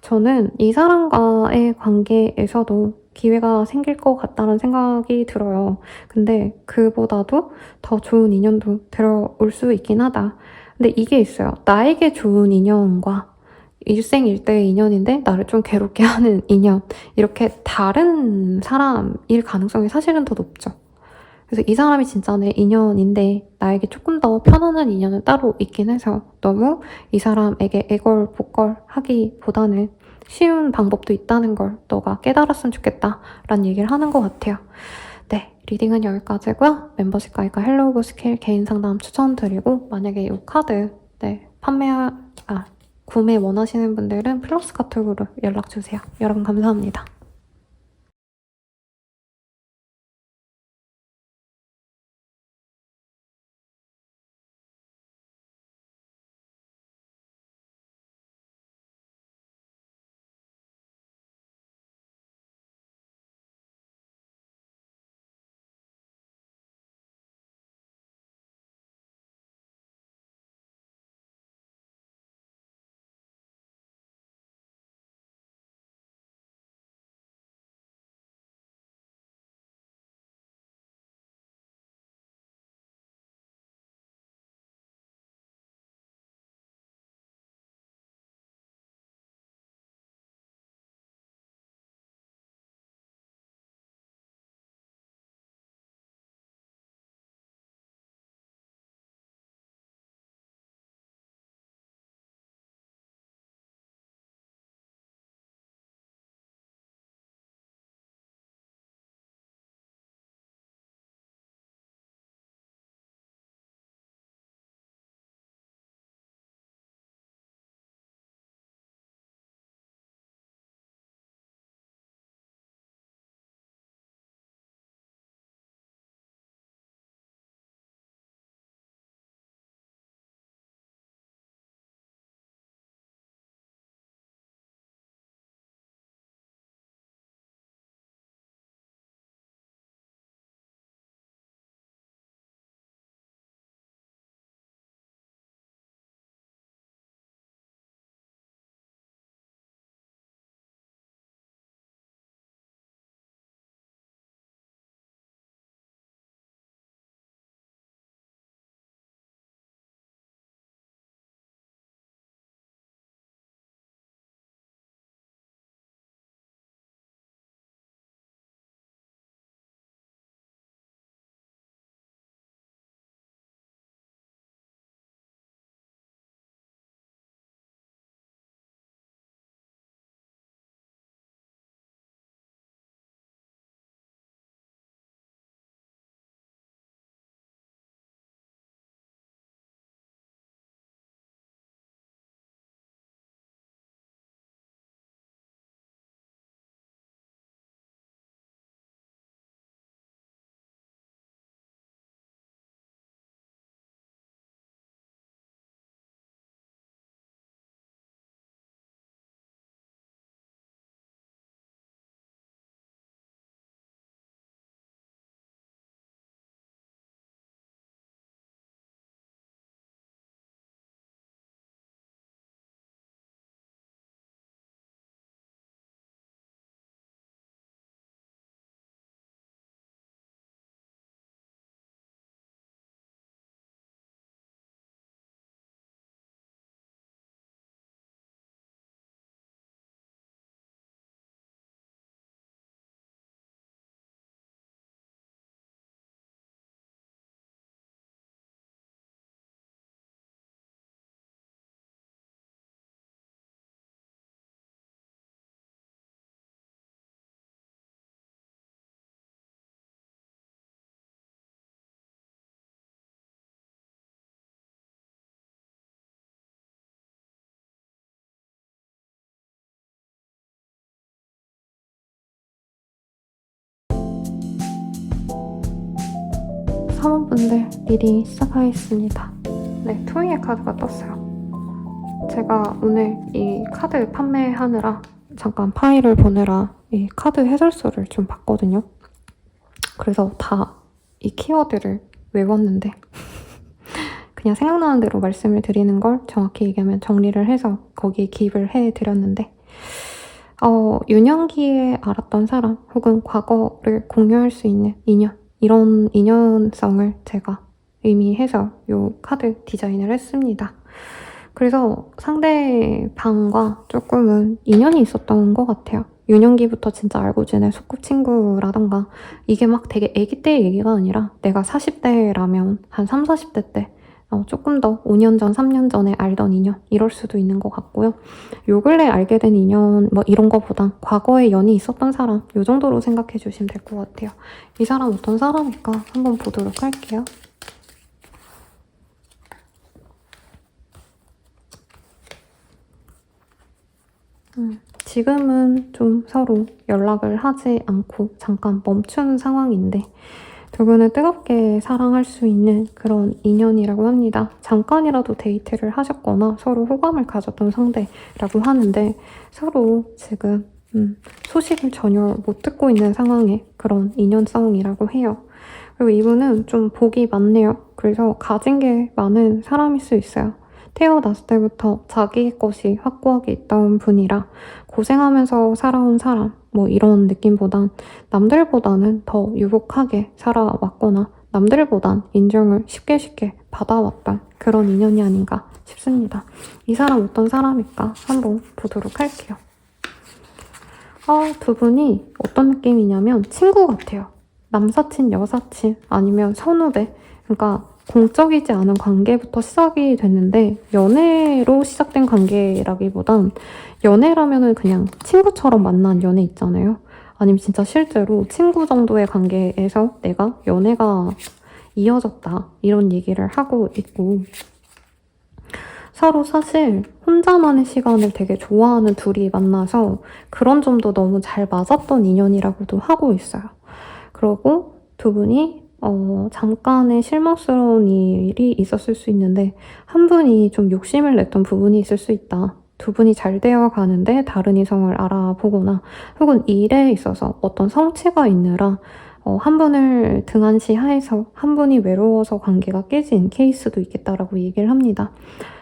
저는 이 사람과의 관계에서도 기회가 생길 것 같다는 생각이 들어요. 근데 그보다도 더 좋은 인연도 들어올 수 있긴 하다. 근데 이게 있어요. 나에게 좋은 인연과 일생일대의 인연인데 나를 좀 괴롭게 하는 인연. 이렇게 다른 사람일 가능성이 사실은 더 높죠. 그래서 이 사람이 진짜 내 인연인데 나에게 조금 더 편안한 인연은 따로 있긴 해서 너무 이 사람에게 애걸복걸 하기보다는 쉬운 방법도 있다는 걸 너가 깨달았으면 좋겠다 라는 얘기를 하는 것 같아요. 네, 리딩은 여기까지고요. 멤버십 가입과 헬로우 오브 스킬 개인 상담 추천드리고 만약에 이 카드 구매 원하시는 분들은 플러스 카톡으로 연락주세요. 여러분 감사합니다. 사모분들 리딩 시작하겠습니다. 네, 투이의 카드가 떴어요. 제가 오늘 이 카드 판매하느라 잠깐 파일을 보느라 이 카드 해설서를 좀 봤거든요. 그래서 다 이 키워드를 외웠는데 그냥 생각나는 대로 말씀을 드리는 걸 정확히 얘기하면 정리를 해서 거기에 기입을 해드렸는데 유년기에 알았던 사람 혹은 과거를 공유할 수 있는 인연, 이런 인연성을 제가 의미해서 이 카드 디자인을 했습니다. 그래서 상대방과 조금은 인연이 있었던 것 같아요. 유년기부터 진짜 알고 지낸 소꿉친구라던가 이게 막 되게 애기 때 얘기가 아니라 내가 40대라면 한 30, 40대 때 조금 더 5년 전, 3년 전에 알던 인연 이럴 수도 있는 것 같고요. 요 근래 알게 된 인연 뭐 이런 거보단 과거에 연이 있었던 사람 요 정도로 생각해 주시면 될 것 같아요. 이 사람 어떤 사람일까 한번 보도록 할게요. 지금은 좀 서로 연락을 하지 않고 잠깐 멈춘 상황인데 두 분을 뜨겁게 사랑할 수 있는 그런 인연이라고 합니다. 잠깐이라도 데이트를 하셨거나 서로 호감을 가졌던 상대라고 하는데 서로 지금 소식을 전혀 못 듣고 있는 상황의 그런 인연성이라고 해요. 그리고 이분은 좀 복이 많네요. 그래서 가진 게 많은 사람일 수 있어요. 태어났을 때부터 자기 것이 확고하게 있던 분이라 고생하면서 살아온 사람 뭐 이런 느낌보단 남들보다는 더 유복하게 살아왔거나 남들보단 인정을 쉽게 받아왔던 그런 인연이 아닌가 싶습니다. 이 사람 어떤 사람일까 한번 보도록 할게요. 두 분이 어떤 느낌이냐면 친구 같아요. 남사친, 여사친 아니면 선후배 그러니까 공적이지 않은 관계부터 시작이 됐는데 연애로 시작된 관계라기보단 연애라면은 그냥 친구처럼 만난 연애 있잖아요. 아니면 진짜 실제로 친구 정도의 관계에서 내가 연애가 이어졌다 이런 얘기를 하고 있고 서로 사실 혼자만의 시간을 되게 좋아하는 둘이 만나서 그런 점도 너무 잘 맞았던 인연이라고도 하고 있어요. 그리고 두 분이 잠깐의 실망스러운 일이 있었을 수 있는데 한 분이 좀 욕심을 냈던 부분이 있을 수 있다. 두 분이 잘 되어 가는데 다른 이성을 알아보거나 혹은 일에 있어서 어떤 성취가 있느라 한 분을 등한시하에서 한 분이 외로워서 관계가 깨진 케이스도 있겠다라고 얘기를 합니다.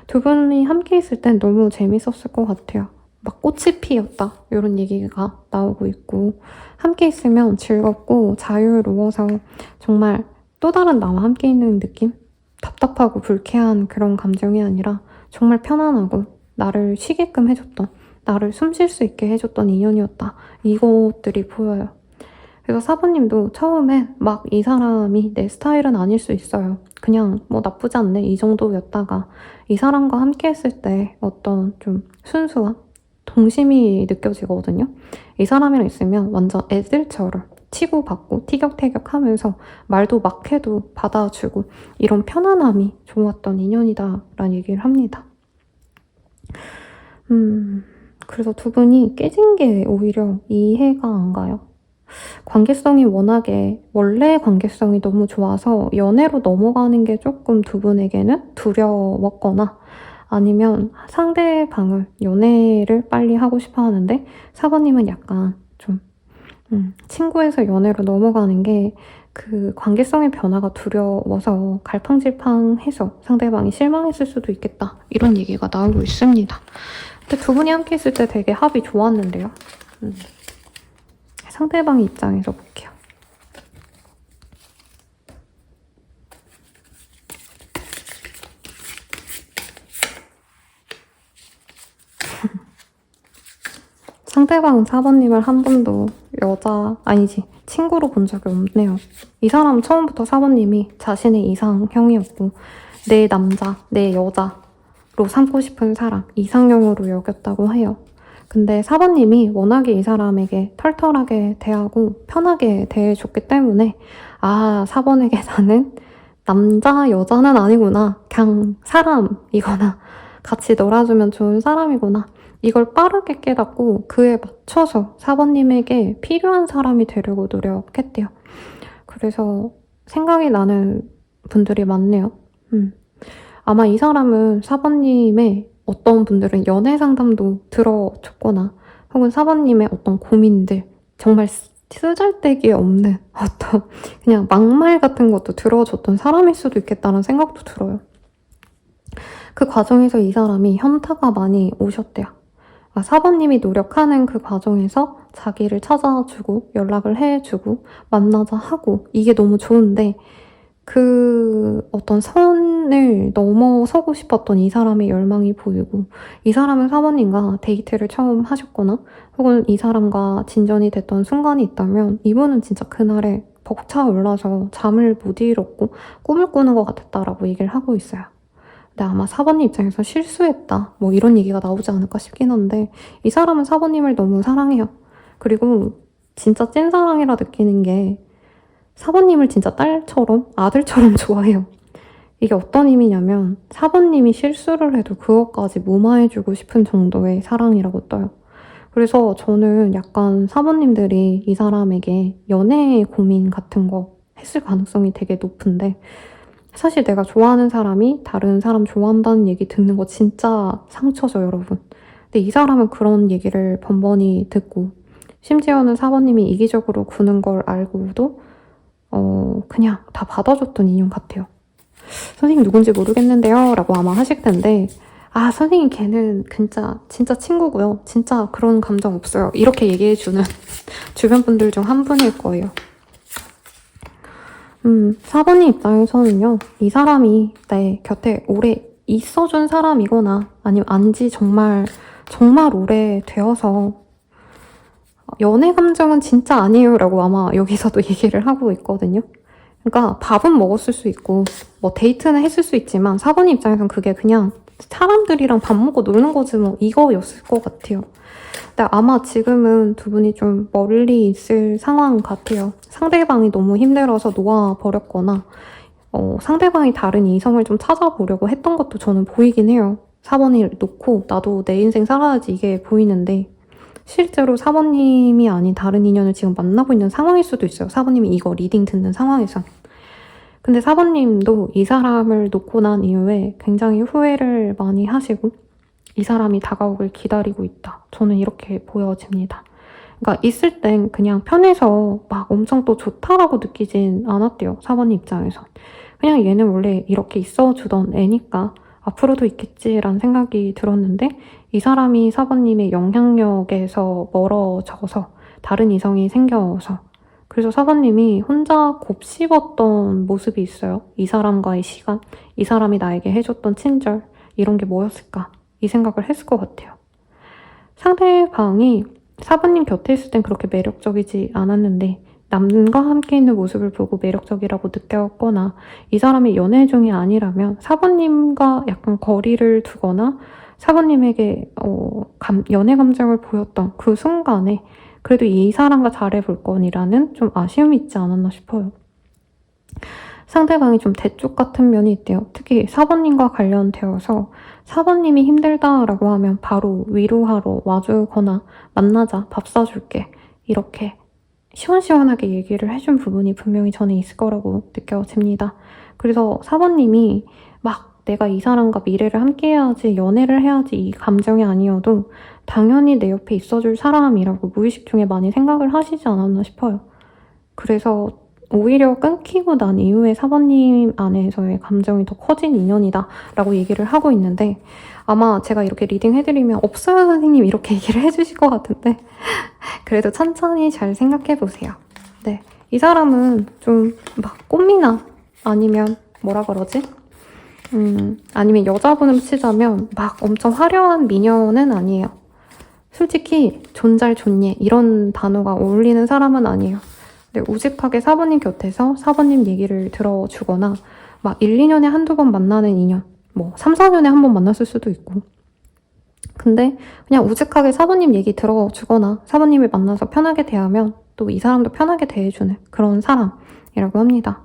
두 분이 함께 있을 땐 너무 재밌었을 것 같아요. 막 꽃이 피었다 이런 얘기가 나오고 있고 함께 있으면 즐겁고 자유로워서 정말 또 다른 나와 함께 있는 느낌? 답답하고 불쾌한 그런 감정이 아니라 정말 편안하고 나를 쉬게끔 해줬던 나를 숨 쉴 수 있게 해줬던 인연이었다. 이것들이 보여요. 그래서 사부님도 처음엔 막 이 사람이 내 스타일은 아닐 수 있어요. 그냥 뭐 나쁘지 않네 이 정도였다가 이 사람과 함께 했을 때 어떤 좀 순수함? 동심이 느껴지거든요. 이 사람이랑 있으면 완전 애들처럼 치고받고 티격태격하면서 말도 막 해도 받아주고 이런 편안함이 좋았던 인연이다라는 얘기를 합니다. 그래서 두 분이 깨진 게 오히려 이해가 안 가요. 관계성이 워낙에 원래 관계성이 너무 좋아서 연애로 넘어가는 게 조금 두 분에게는 두려웠거나 아니면 상대방을 연애를 빨리 하고 싶어 하는데 사부님은 약간 좀 친구에서 연애로 넘어가는 게 그 관계성의 변화가 두려워서 갈팡질팡해서 상대방이 실망했을 수도 있겠다 이런 얘기가 나오고 있습니다. 근데 두 분이 함께 있을 때 되게 합이 좋았는데요. 상대방의 입장에서 볼게요. 상대방은 사부님을 한 번도 친구로 본 적이 없네요. 이 사람은 처음부터 사부님이 자신의 이상형이었고 내 남자, 내 여자로 삼고 싶은 사람, 이상형으로 여겼다고 해요. 근데 사부님이 워낙에 이 사람에게 털털하게 대하고 편하게 대해줬기 때문에 사부에게 나는 남자, 여자는 아니구나. 그냥 사람이거나 같이 놀아주면 좋은 사람이구나. 이걸 빠르게 깨닫고 그에 맞춰서 사부님에게 필요한 사람이 되려고 노력했대요. 그래서 생각이 나는 분들이 많네요. 아마 이 사람은 사부님의 어떤 분들은 연애 상담도 들어줬거나 혹은 사부님의 어떤 고민들 정말 쓰잘데기 없는 어떤 그냥 막말 같은 것도 들어줬던 사람일 수도 있겠다는 생각도 들어요. 그 과정에서 이 사람이 현타가 많이 오셨대요. 사부님이 노력하는 그 과정에서 자기를 찾아주고 연락을 해주고 만나자 하고 이게 너무 좋은데 그 어떤 선을 넘어서고 싶었던 이 사람의 열망이 보이고 이 사람은 사부님과 데이트를 처음 하셨거나 혹은 이 사람과 진전이 됐던 순간이 있다면 이분은 진짜 그날에 벅차올라서 잠을 못 이뤘고 꿈을 꾸는 것 같았다라고 얘기를 하고 있어요. 근데 아마 사번님 입장에서 실수했다 뭐 이런 얘기가 나오지 않을까 싶긴 한데 이 사람은 사번님을 너무 사랑해요. 그리고 진짜 찐사랑이라 느끼는 게 사번님을 진짜 딸처럼 아들처럼 좋아해요. 이게 어떤 의미냐면 사번님이 실수를 해도 그것까지 무마해주고 싶은 정도의 사랑이라고 떠요. 그래서 저는 약간 사모님들이 이 사람에게 연애 고민 같은 거 했을 가능성이 되게 높은데 사실 내가 좋아하는 사람이 다른 사람 좋아한다는 얘기 듣는 거 진짜 상처죠, 여러분. 근데 이 사람은 그런 얘기를 번번이 듣고 심지어는 사모님이 이기적으로 구는 걸 알고도 그냥 다 받아줬던 인연 같아요. 선생님 누군지 모르겠는데요 라고 아마 하실 텐데 아 선생님 걔는 진짜 친구고요. 진짜 그런 감정 없어요. 이렇게 얘기해주는 주변 분들 중 한 분일 거예요. 4번님 입장에서는요. 이 사람이 내 곁에 오래 있어준 사람이거나 아니면 안지 정말 오래 되어서 연애 감정은 진짜 아니에요 라고 아마 여기서도 얘기를 하고 있거든요. 그러니까 밥은 먹었을 수 있고 뭐 데이트는 했을 수 있지만 4번님 입장에선 그게 그냥 사람들이랑 밥 먹고 노는 거지 뭐 이거였을 것 같아요. 근데 아마 지금은 두 분이 좀 멀리 있을 상황 같아요. 상대방이 너무 힘들어서 놓아버렸거나 상대방이 다른 이성을 좀 찾아보려고 했던 것도 저는 보이긴 해요. 4번이 놓고 나도 내 인생 살아야지 이게 보이는데 실제로 4번님이 아닌 다른 인연을 지금 만나고 있는 상황일 수도 있어요. 4번님이 이거 리딩 듣는 상황에서. 근데 4번님도 이 사람을 놓고 난 이후에 굉장히 후회를 많이 하시고 이 사람이 다가오길 기다리고 있다. 저는 이렇게 보여집니다. 그러니까 있을 땐 그냥 편해서 막 엄청 또 좋다라고 느끼진 않았대요. 4번님 입장에서. 그냥 얘는 원래 이렇게 있어주던 애니까 앞으로도 있겠지라는 생각이 들었는데 이 사람이 4번님의 영향력에서 멀어져서 다른 이성이 생겨서 그래서 4번님이 혼자 곱씹었던 모습이 있어요. 이 사람과의 시간, 이 사람이 나에게 해줬던 친절 이런 게 뭐였을까 이 생각을 했을 것 같아요. 상대방이 4번님 곁에 있을 땐 그렇게 매력적이지 않았는데 남과 함께 있는 모습을 보고 매력적이라고 느꼈거나 이 사람이 연애 중이 아니라면 4번님과 약간 거리를 두거나 4번님에게 연애 감정을 보였던 그 순간에 그래도 이 사람과 잘해볼 거니라는 좀 아쉬움이 있지 않았나 싶어요. 상대방이 좀 대쪽 같은 면이 있대요. 특히 4번님과 관련되어서 4번님이 힘들다라고 하면 바로 위로하러 와주거나 만나자, 밥 사줄게 이렇게 시원시원하게 얘기를 해준 부분이 분명히 저는 있을 거라고 느껴집니다. 그래서 4번님이 막 내가 이 사람과 미래를 함께 해야지, 연애를 해야지 이 감정이 아니어도 당연히 내 옆에 있어줄 사람이라고 무의식 중에 많이 생각을 하시지 않았나 싶어요. 그래서 오히려 끊기고 난 이후에 4번님 안에서의 감정이 더 커진 인연이다 라고 얘기를 하고 있는데 아마 제가 이렇게 리딩 해드리면 없어요 선생님 이렇게 얘기를 해주실 것 같은데 그래도 천천히 잘 생각해보세요. 네, 이 사람은 좀 막 꽃미남 아니면 뭐라 그러지? 아니면 여자분으로 치자면 막 엄청 화려한 미녀는 아니에요. 솔직히 존잘 존예 이런 단어가 어울리는 사람은 아니에요. 근데 우직하게 4번님 곁에서 4번님 얘기를 들어주거나 막 1, 2년에 한두 번 만나는 인연 뭐 3, 4년에 한 번 만났을 수도 있고 근데 그냥 우직하게 4번님 얘기 들어주거나 4번님을 만나서 편하게 대하면 또 이 사람도 편하게 대해주는 그런 사람이라고 합니다.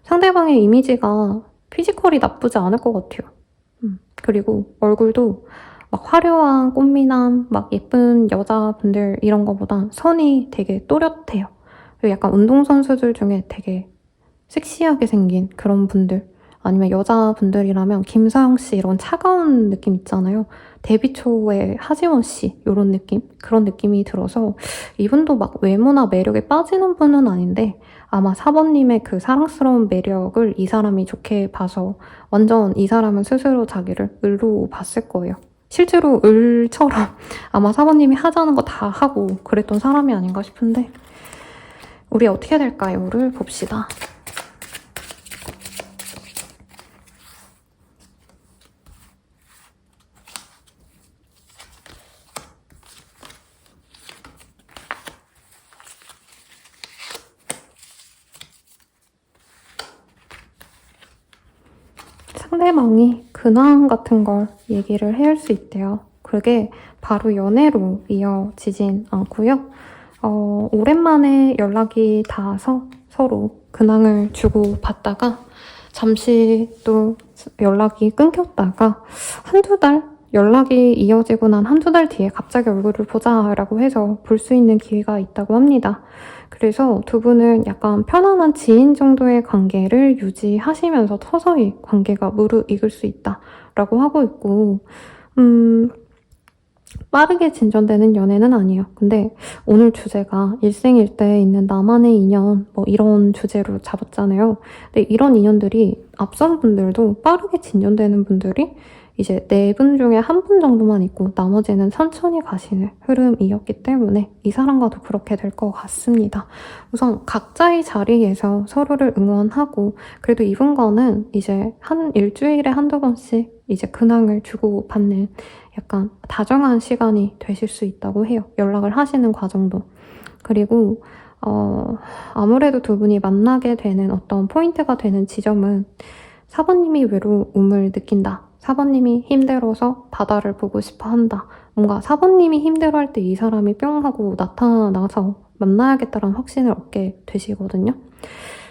상대방의 이미지가 피지컬이 나쁘지 않을 것 같아요. 그리고 얼굴도 막 화려한 꽃미남, 막 예쁜 여자분들 이런 거보단 선이 되게 또렷해요. 그리고 약간 운동선수들 중에 되게 섹시하게 생긴 그런 분들 아니면 여자분들이라면 김서영 씨 이런 차가운 느낌 있잖아요. 데뷔 초의 하지원 씨 이런 느낌? 그런 느낌이 들어서 이분도 막 외모나 매력에 빠지는 분은 아닌데 아마 4번님의 그 사랑스러운 매력을 이 사람이 좋게 봐서 완전 이 사람은 스스로 자기를 을로 봤을 거예요. 실제로 을처럼 아마 4번님이 하자는 거 다 하고 그랬던 사람이 아닌가 싶은데 우리 어떻게 될까요?를 봅시다. 상대방이 근황 같은 걸 얘기를 해야 할 수 있대요. 그게 바로 연애로 이어지진 않고요. 오랜만에 연락이 닿아서 서로 근황을 주고받다가 잠시 또 연락이 끊겼다가 한두 달 연락이 이어지고 난 한두 달 뒤에 갑자기 얼굴을 보자라고 해서 볼 수 있는 기회가 있다고 합니다. 그래서 두 분은 약간 편안한 지인 정도의 관계를 유지하시면서 서서히 관계가 무르익을 수 있다라고 하고 있고, 빠르게 진전되는 연애는 아니에요. 근데 오늘 주제가 일생일대에 있는 나만의 인연 뭐 이런 주제로 잡았잖아요. 근데 이런 인연들이 앞선 분들도 빠르게 진전되는 분들이 이제 4분 중에 1분 정도만 있고 나머지는 천천히 가시는 흐름이었기 때문에 이 사람과도 그렇게 될 것 같습니다. 우선 각자의 자리에서 서로를 응원하고 그래도 이분과는 이제 한 일주일에 한두 번씩 이제 근황을 주고받는 약간 다정한 시간이 되실 수 있다고 해요. 연락을 하시는 과정도. 그리고 아무래도 두 분이 만나게 되는 어떤 포인트가 되는 지점은 사번님이 외로움을 느낀다. 사번님이 힘들어서 바다를 보고 싶어 한다. 뭔가 사번님이 힘들어할 때 이 사람이 뿅 하고 나타나서 만나야겠다라는 확신을 얻게 되시거든요.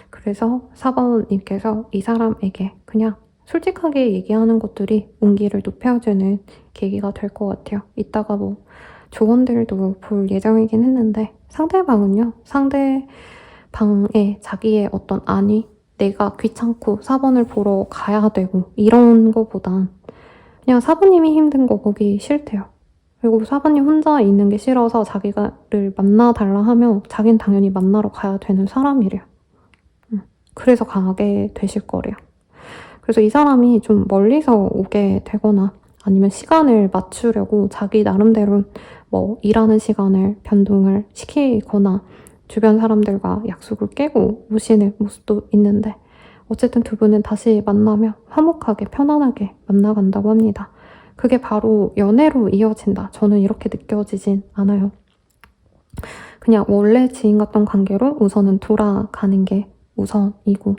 그래서 사번님께서 이 사람에게 그냥 솔직하게 얘기하는 것들이 온기를 높여주는 계기가 될 것 같아요. 이따가 뭐 조언들도 볼 예정이긴 했는데 상대방은요. 상대방의 자기의 어떤 안위 내가 귀찮고 4번을 보러 가야 되고 이런 거보단 그냥 4번님이 힘든 거 보기 싫대요. 그리고 4번님 혼자 있는 게 싫어서 자기를 만나달라 하면 자긴 당연히 만나러 가야 되는 사람이래요. 그래서 가게 되실 거래요. 그래서 이 사람이 좀 멀리서 오게 되거나 아니면 시간을 맞추려고 자기 나름대로 뭐 일하는 시간을 변동을 시키거나 주변 사람들과 약속을 깨고 오시는 모습도 있는데 어쨌든 두 분은 다시 만나면 화목하게 편안하게 만나간다고 합니다. 그게 바로 연애로 이어진다. 저는 이렇게 느껴지진 않아요. 그냥 원래 지인 같던 관계로 우선은 돌아가는 게 우선이고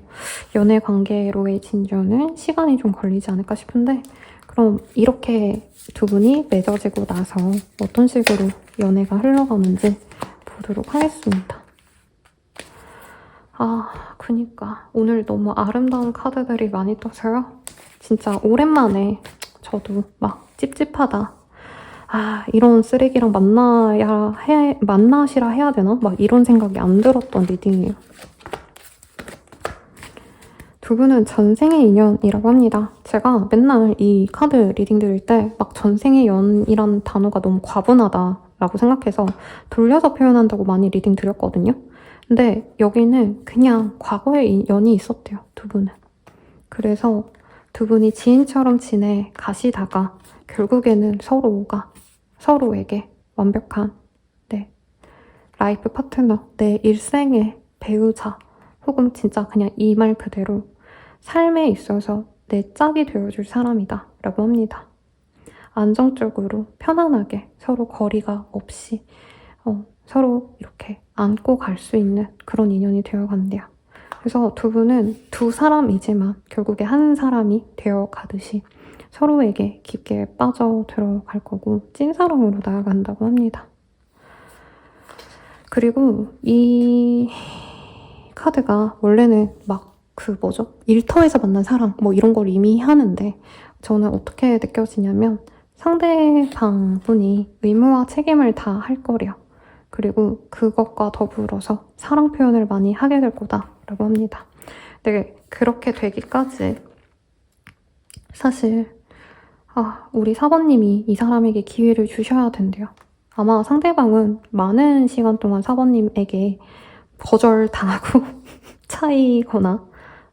연애 관계로의 진전은 시간이 좀 걸리지 않을까 싶은데 그럼 이렇게 두 분이 맺어지고 나서 어떤 식으로 연애가 흘러가는지 보도록 하겠습니다. 그니까 오늘 너무 아름다운 카드들이 많이 떠서요. 진짜 오랜만에 저도 막 찝찝하다. 이런 쓰레기랑 만나시라 해야 되나? 막 이런 생각이 안 들었던 리딩이에요. 두 분은 전생의 인연이라고 합니다. 제가 맨날 이 카드 리딩 드릴 때 막 전생의 연이란 단어가 너무 과분하다라고 생각해서 돌려서 표현한다고 많이 리딩 드렸거든요. 근데 여기는 그냥 과거의 연이 있었대요, 두 분은. 그래서 두 분이 지인처럼 지내 가시다가 결국에는 서로가 서로에게 완벽한 라이프 파트너, 내 일생의 배우자 혹은 진짜 그냥 이 말 그대로 삶에 있어서 내 짝이 되어줄 사람이다 라고 합니다. 안정적으로 편안하게 서로 거리가 없이 서로 이렇게 안고 갈 수 있는 그런 인연이 되어간대요. 그래서 두 분은 두 사람이지만 결국에 한 사람이 되어가듯이 서로에게 깊게 빠져 들어갈 거고 찐사랑으로 나아간다고 합니다. 그리고 이 카드가 원래는 막 일터에서 만난 사랑 뭐 이런 걸 의미하는데 저는 어떻게 느껴지냐면 상대방 분이 의무와 책임을 다 할 거래요. 그리고 그것과 더불어서 사랑 표현을 많이 하게 될 거다라고 합니다. 근데 그렇게 되기까지 사실 우리 사번님이 이 사람에게 기회를 주셔야 된대요. 아마 상대방은 많은 시간 동안 사번님에게 거절당하고 차이거나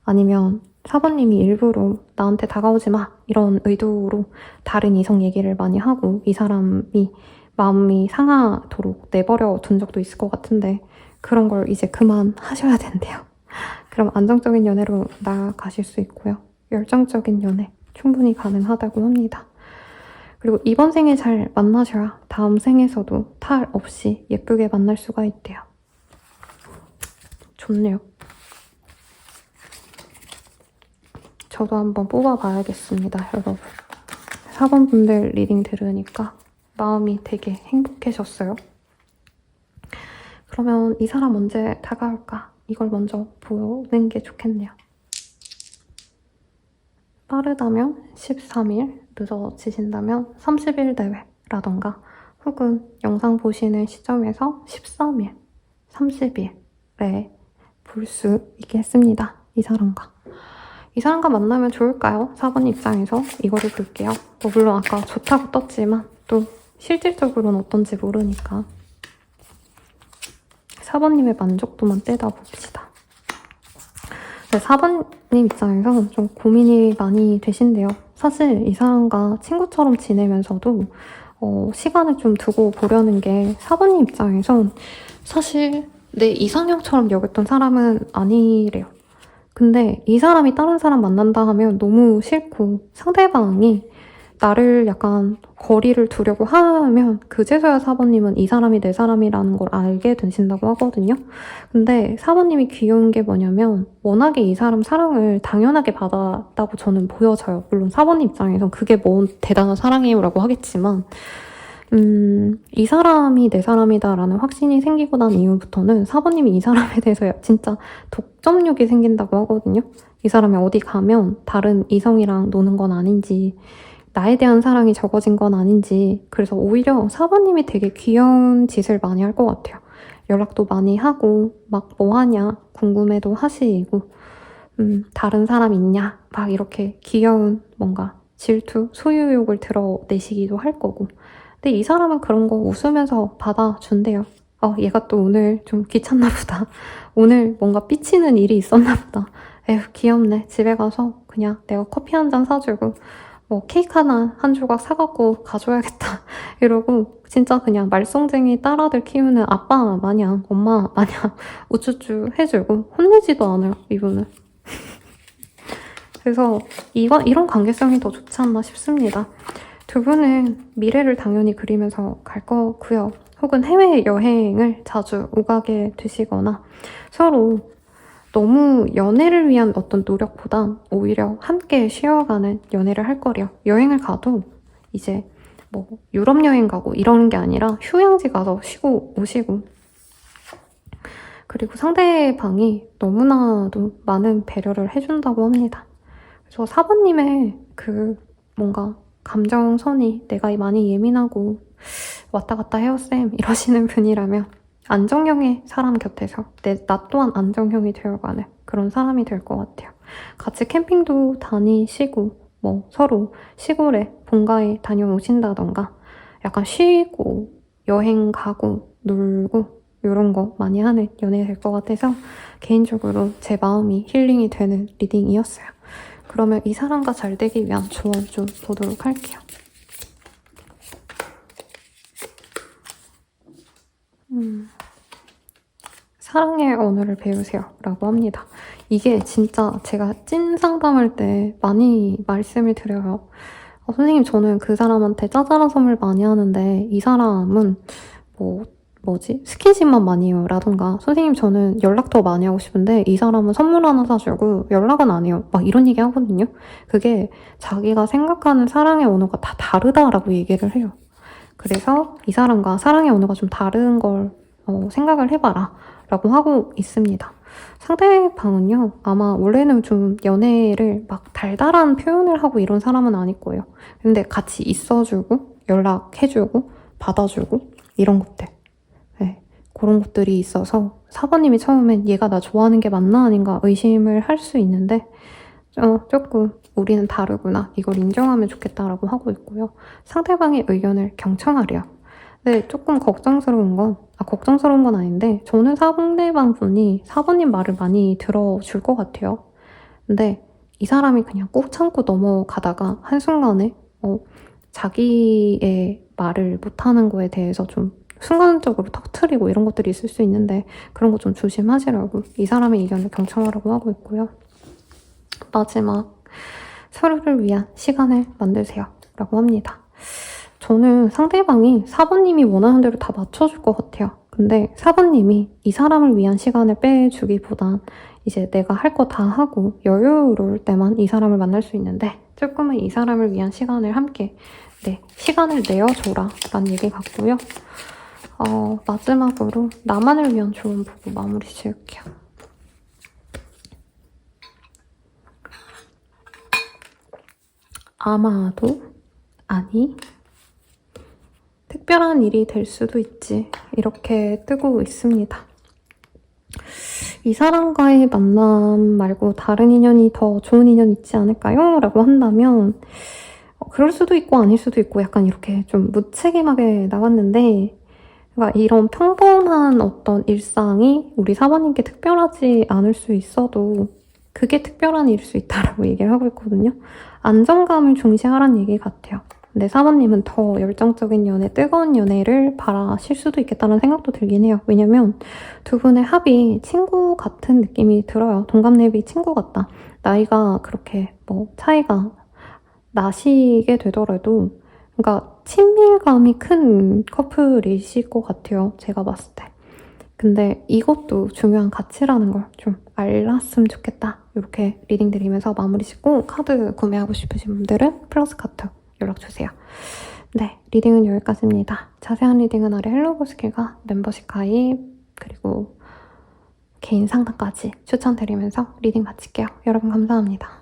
아니면 사번님이 일부러 나한테 다가오지 마 이런 의도로 다른 이성 얘기를 많이 하고 이 사람이 마음이 상하도록 내버려 둔 적도 있을 것 같은데 그런 걸 이제 그만 하셔야 된대요. 그럼 안정적인 연애로 나아가실 수 있고요. 열정적인 연애 충분히 가능하다고 합니다. 그리고 이번 생에 잘 만나셔야 다음 생에서도 탈 없이 예쁘게 만날 수가 있대요. 좋네요. 저도 한번 뽑아봐야겠습니다, 여러분. 4번 분들 리딩 들으니까 마음이 되게 행복해졌어요. 그러면 이 사람 언제 다가올까? 이걸 먼저 보는 게 좋겠네요. 빠르다면 13일, 늦어지신다면 30일 내외라던가 혹은 영상 보시는 시점에서 13일, 30일에 볼 수 있겠습니다. 이 사람과 만나면 좋을까요? 4번 입장에서 이거를 볼게요. 물론 아까 좋다고 떴지만 또 실질적으로는 어떤지 모르니까 4번님의 만족도만 떼다 봅시다. 네, 4번님 입장에서 좀 고민이 많이 되신데요. 사실 이 사람과 친구처럼 지내면서도 시간을 좀 두고 보려는 게 4번님 입장에선 사실 내 이상형처럼 여겼던 사람은 아니래요. 근데 이 사람이 다른 사람 만난다 하면 너무 싫고 상대방이 나를 약간 거리를 두려고 하면 그제서야 4번님은 이 사람이 내 사람이라는 걸 알게 되신다고 하거든요. 근데 4번님이 귀여운 게 뭐냐면 워낙에 이 사람 사랑을 당연하게 받았다고 저는 보여져요. 물론 4번님 입장에선 그게 뭔 대단한 사랑이에요 라고 하겠지만 이 사람이 내 사람이다라는 확신이 생기고 난 이후부터는 4번님이 이 사람에 대해서 진짜 독점욕이 생긴다고 하거든요. 이 사람이 어디 가면 다른 이성이랑 노는 건 아닌지 나에 대한 사랑이 적어진 건 아닌지 그래서 오히려 4번님이 되게 귀여운 짓을 많이 할 것 같아요. 연락도 많이 하고 막 뭐 하냐 궁금해도 하시고 다른 사람 있냐 막 이렇게 귀여운 뭔가 질투, 소유욕을 드러내시기도 할 거고 근데 이 사람은 그런 거 웃으면서 받아준대요. 얘가 또 오늘 좀 귀찮나 보다. 오늘 뭔가 삐치는 일이 있었나 보다. 에휴 귀엽네. 집에 가서 그냥 내가 커피 한 잔 사주고 뭐 케이크 하나 한 조각 사갖고 가줘야겠다 이러고 진짜 그냥 말썽쟁이 딸아들 키우는 아빠 마냥 엄마 마냥 우쭈쭈 해주고 혼내지도 않아요 이분은. 그래서 이런 관계성이 더 좋지 않나 싶습니다. 두 분은 미래를 당연히 그리면서 갈 거고요. 혹은 해외여행을 자주 오가게 되시거나 서로 너무 연애를 위한 어떤 노력보단 오히려 함께 쉬어가는 연애를 할 거래요. 여행을 가도 이제 뭐 유럽 여행 가고 이런 게 아니라 휴양지 가서 쉬고 오시고 그리고 상대방이 너무나도 많은 배려를 해준다고 합니다. 그래서 4번님의 그 뭔가 감정선이 내가 많이 예민하고 왔다 갔다 해요 쌤 이러시는 분이라면 안정형의 사람 곁에서 나 또한 안정형이 되어가는 그런 사람이 될 것 같아요. 같이 캠핑도 다니시고 뭐 서로 시골에 본가에 다녀오신다던가 약간 쉬고 여행 가고 놀고 이런 거 많이 하는 연애 될 것 같아서 개인적으로 제 마음이 힐링이 되는 리딩이었어요. 그러면 이 사람과 잘 되기 위한 조언 좀 보도록 할게요. 사랑의 언어를 배우세요 라고 합니다. 이게 진짜 제가 찐 상담할 때 많이 말씀을 드려요. 선생님 저는 그 사람한테 짜잘한 선물 많이 하는데 이 사람은 스킨십만 많이 해요 라던가 선생님 저는 연락 더 많이 하고 싶은데 이 사람은 선물 하나 사주고 연락은 안 해요 막 이런 얘기 하거든요. 그게 자기가 생각하는 사랑의 언어가 다 다르다라고 얘기를 해요. 그래서 이 사람과 사랑의 언어가 좀 다른 걸 생각을 해봐라 라고 하고 있습니다. 상대방은요 아마 원래는 좀 연애를 막 달달한 표현을 하고 이런 사람은 아닐 거예요. 근데 같이 있어주고 연락해주고 받아주고 이런 것들 그런 것들이 있어서 4번님이 처음엔 얘가 나 좋아하는 게 맞나 아닌가 의심을 할 수 있는데 조금 우리는 다르구나 이걸 인정하면 좋겠다라고 하고 있고요. 상대방의 의견을 경청하래요. 근데 조금 걱정스러운 건 아닌데 저는 상대방 분이 4번님 말을 많이 들어줄 것 같아요. 근데 이 사람이 그냥 꾹 참고 넘어가다가 한순간에 자기의 말을 못하는 거에 대해서 좀 순간적으로 터트리고 이런 것들이 있을 수 있는데 그런 거 좀 조심하시라고 이 사람의 의견을 경청하라고 하고 있고요. 마지막 서로를 위한 시간을 만드세요 라고 합니다. 저는 상대방이 4번님이 원하는 대로 다 맞춰줄 것 같아요. 근데 4번님이 이 사람을 위한 시간을 빼주기보단 이제 내가 할 거 다 하고 여유로울 때만 이 사람을 만날 수 있는데 조금은 이 사람을 위한 시간을 함께 시간을 내어줘라 라는 얘기 같고요. 마지막으로 나만을 위한 조언 보고 마무리 지을게요. 아마도 아니 특별한 일이 될 수도 있지 이렇게 뜨고 있습니다. 이 사람과의 만남 말고 다른 인연이 더 좋은 인연이 있지 않을까요? 라고 한다면 그럴 수도 있고 아닐 수도 있고 약간 이렇게 좀 무책임하게 나왔는데 그러니까 이런 평범한 어떤 일상이 우리 사모님께 특별하지 않을 수 있어도 그게 특별한 일일 수 있다라고 얘기를 하고 있거든요. 안정감을 중시하라는 얘기 같아요. 근데 사모님은 더 열정적인 연애, 뜨거운 연애를 바라실 수도 있겠다는 생각도 들긴 해요. 왜냐면 두 분의 합이 친구 같은 느낌이 들어요. 동갑내비 친구 같다. 나이가 그렇게 차이가 나시게 되더라도 그러니까 친밀감이 큰 커플이실 것 같아요. 제가 봤을 때. 근데 이것도 중요한 가치라는 걸 좀 알았으면 좋겠다. 이렇게 리딩 드리면서 마무리 짓고 카드 구매하고 싶으신 분들은 플러스 카톡 연락주세요. 네, 리딩은 여기까지입니다. 자세한 리딩은 아래 헬로우스킬과 멤버십 가입 그리고 개인 상담까지 추천드리면서 리딩 마칠게요. 여러분 감사합니다.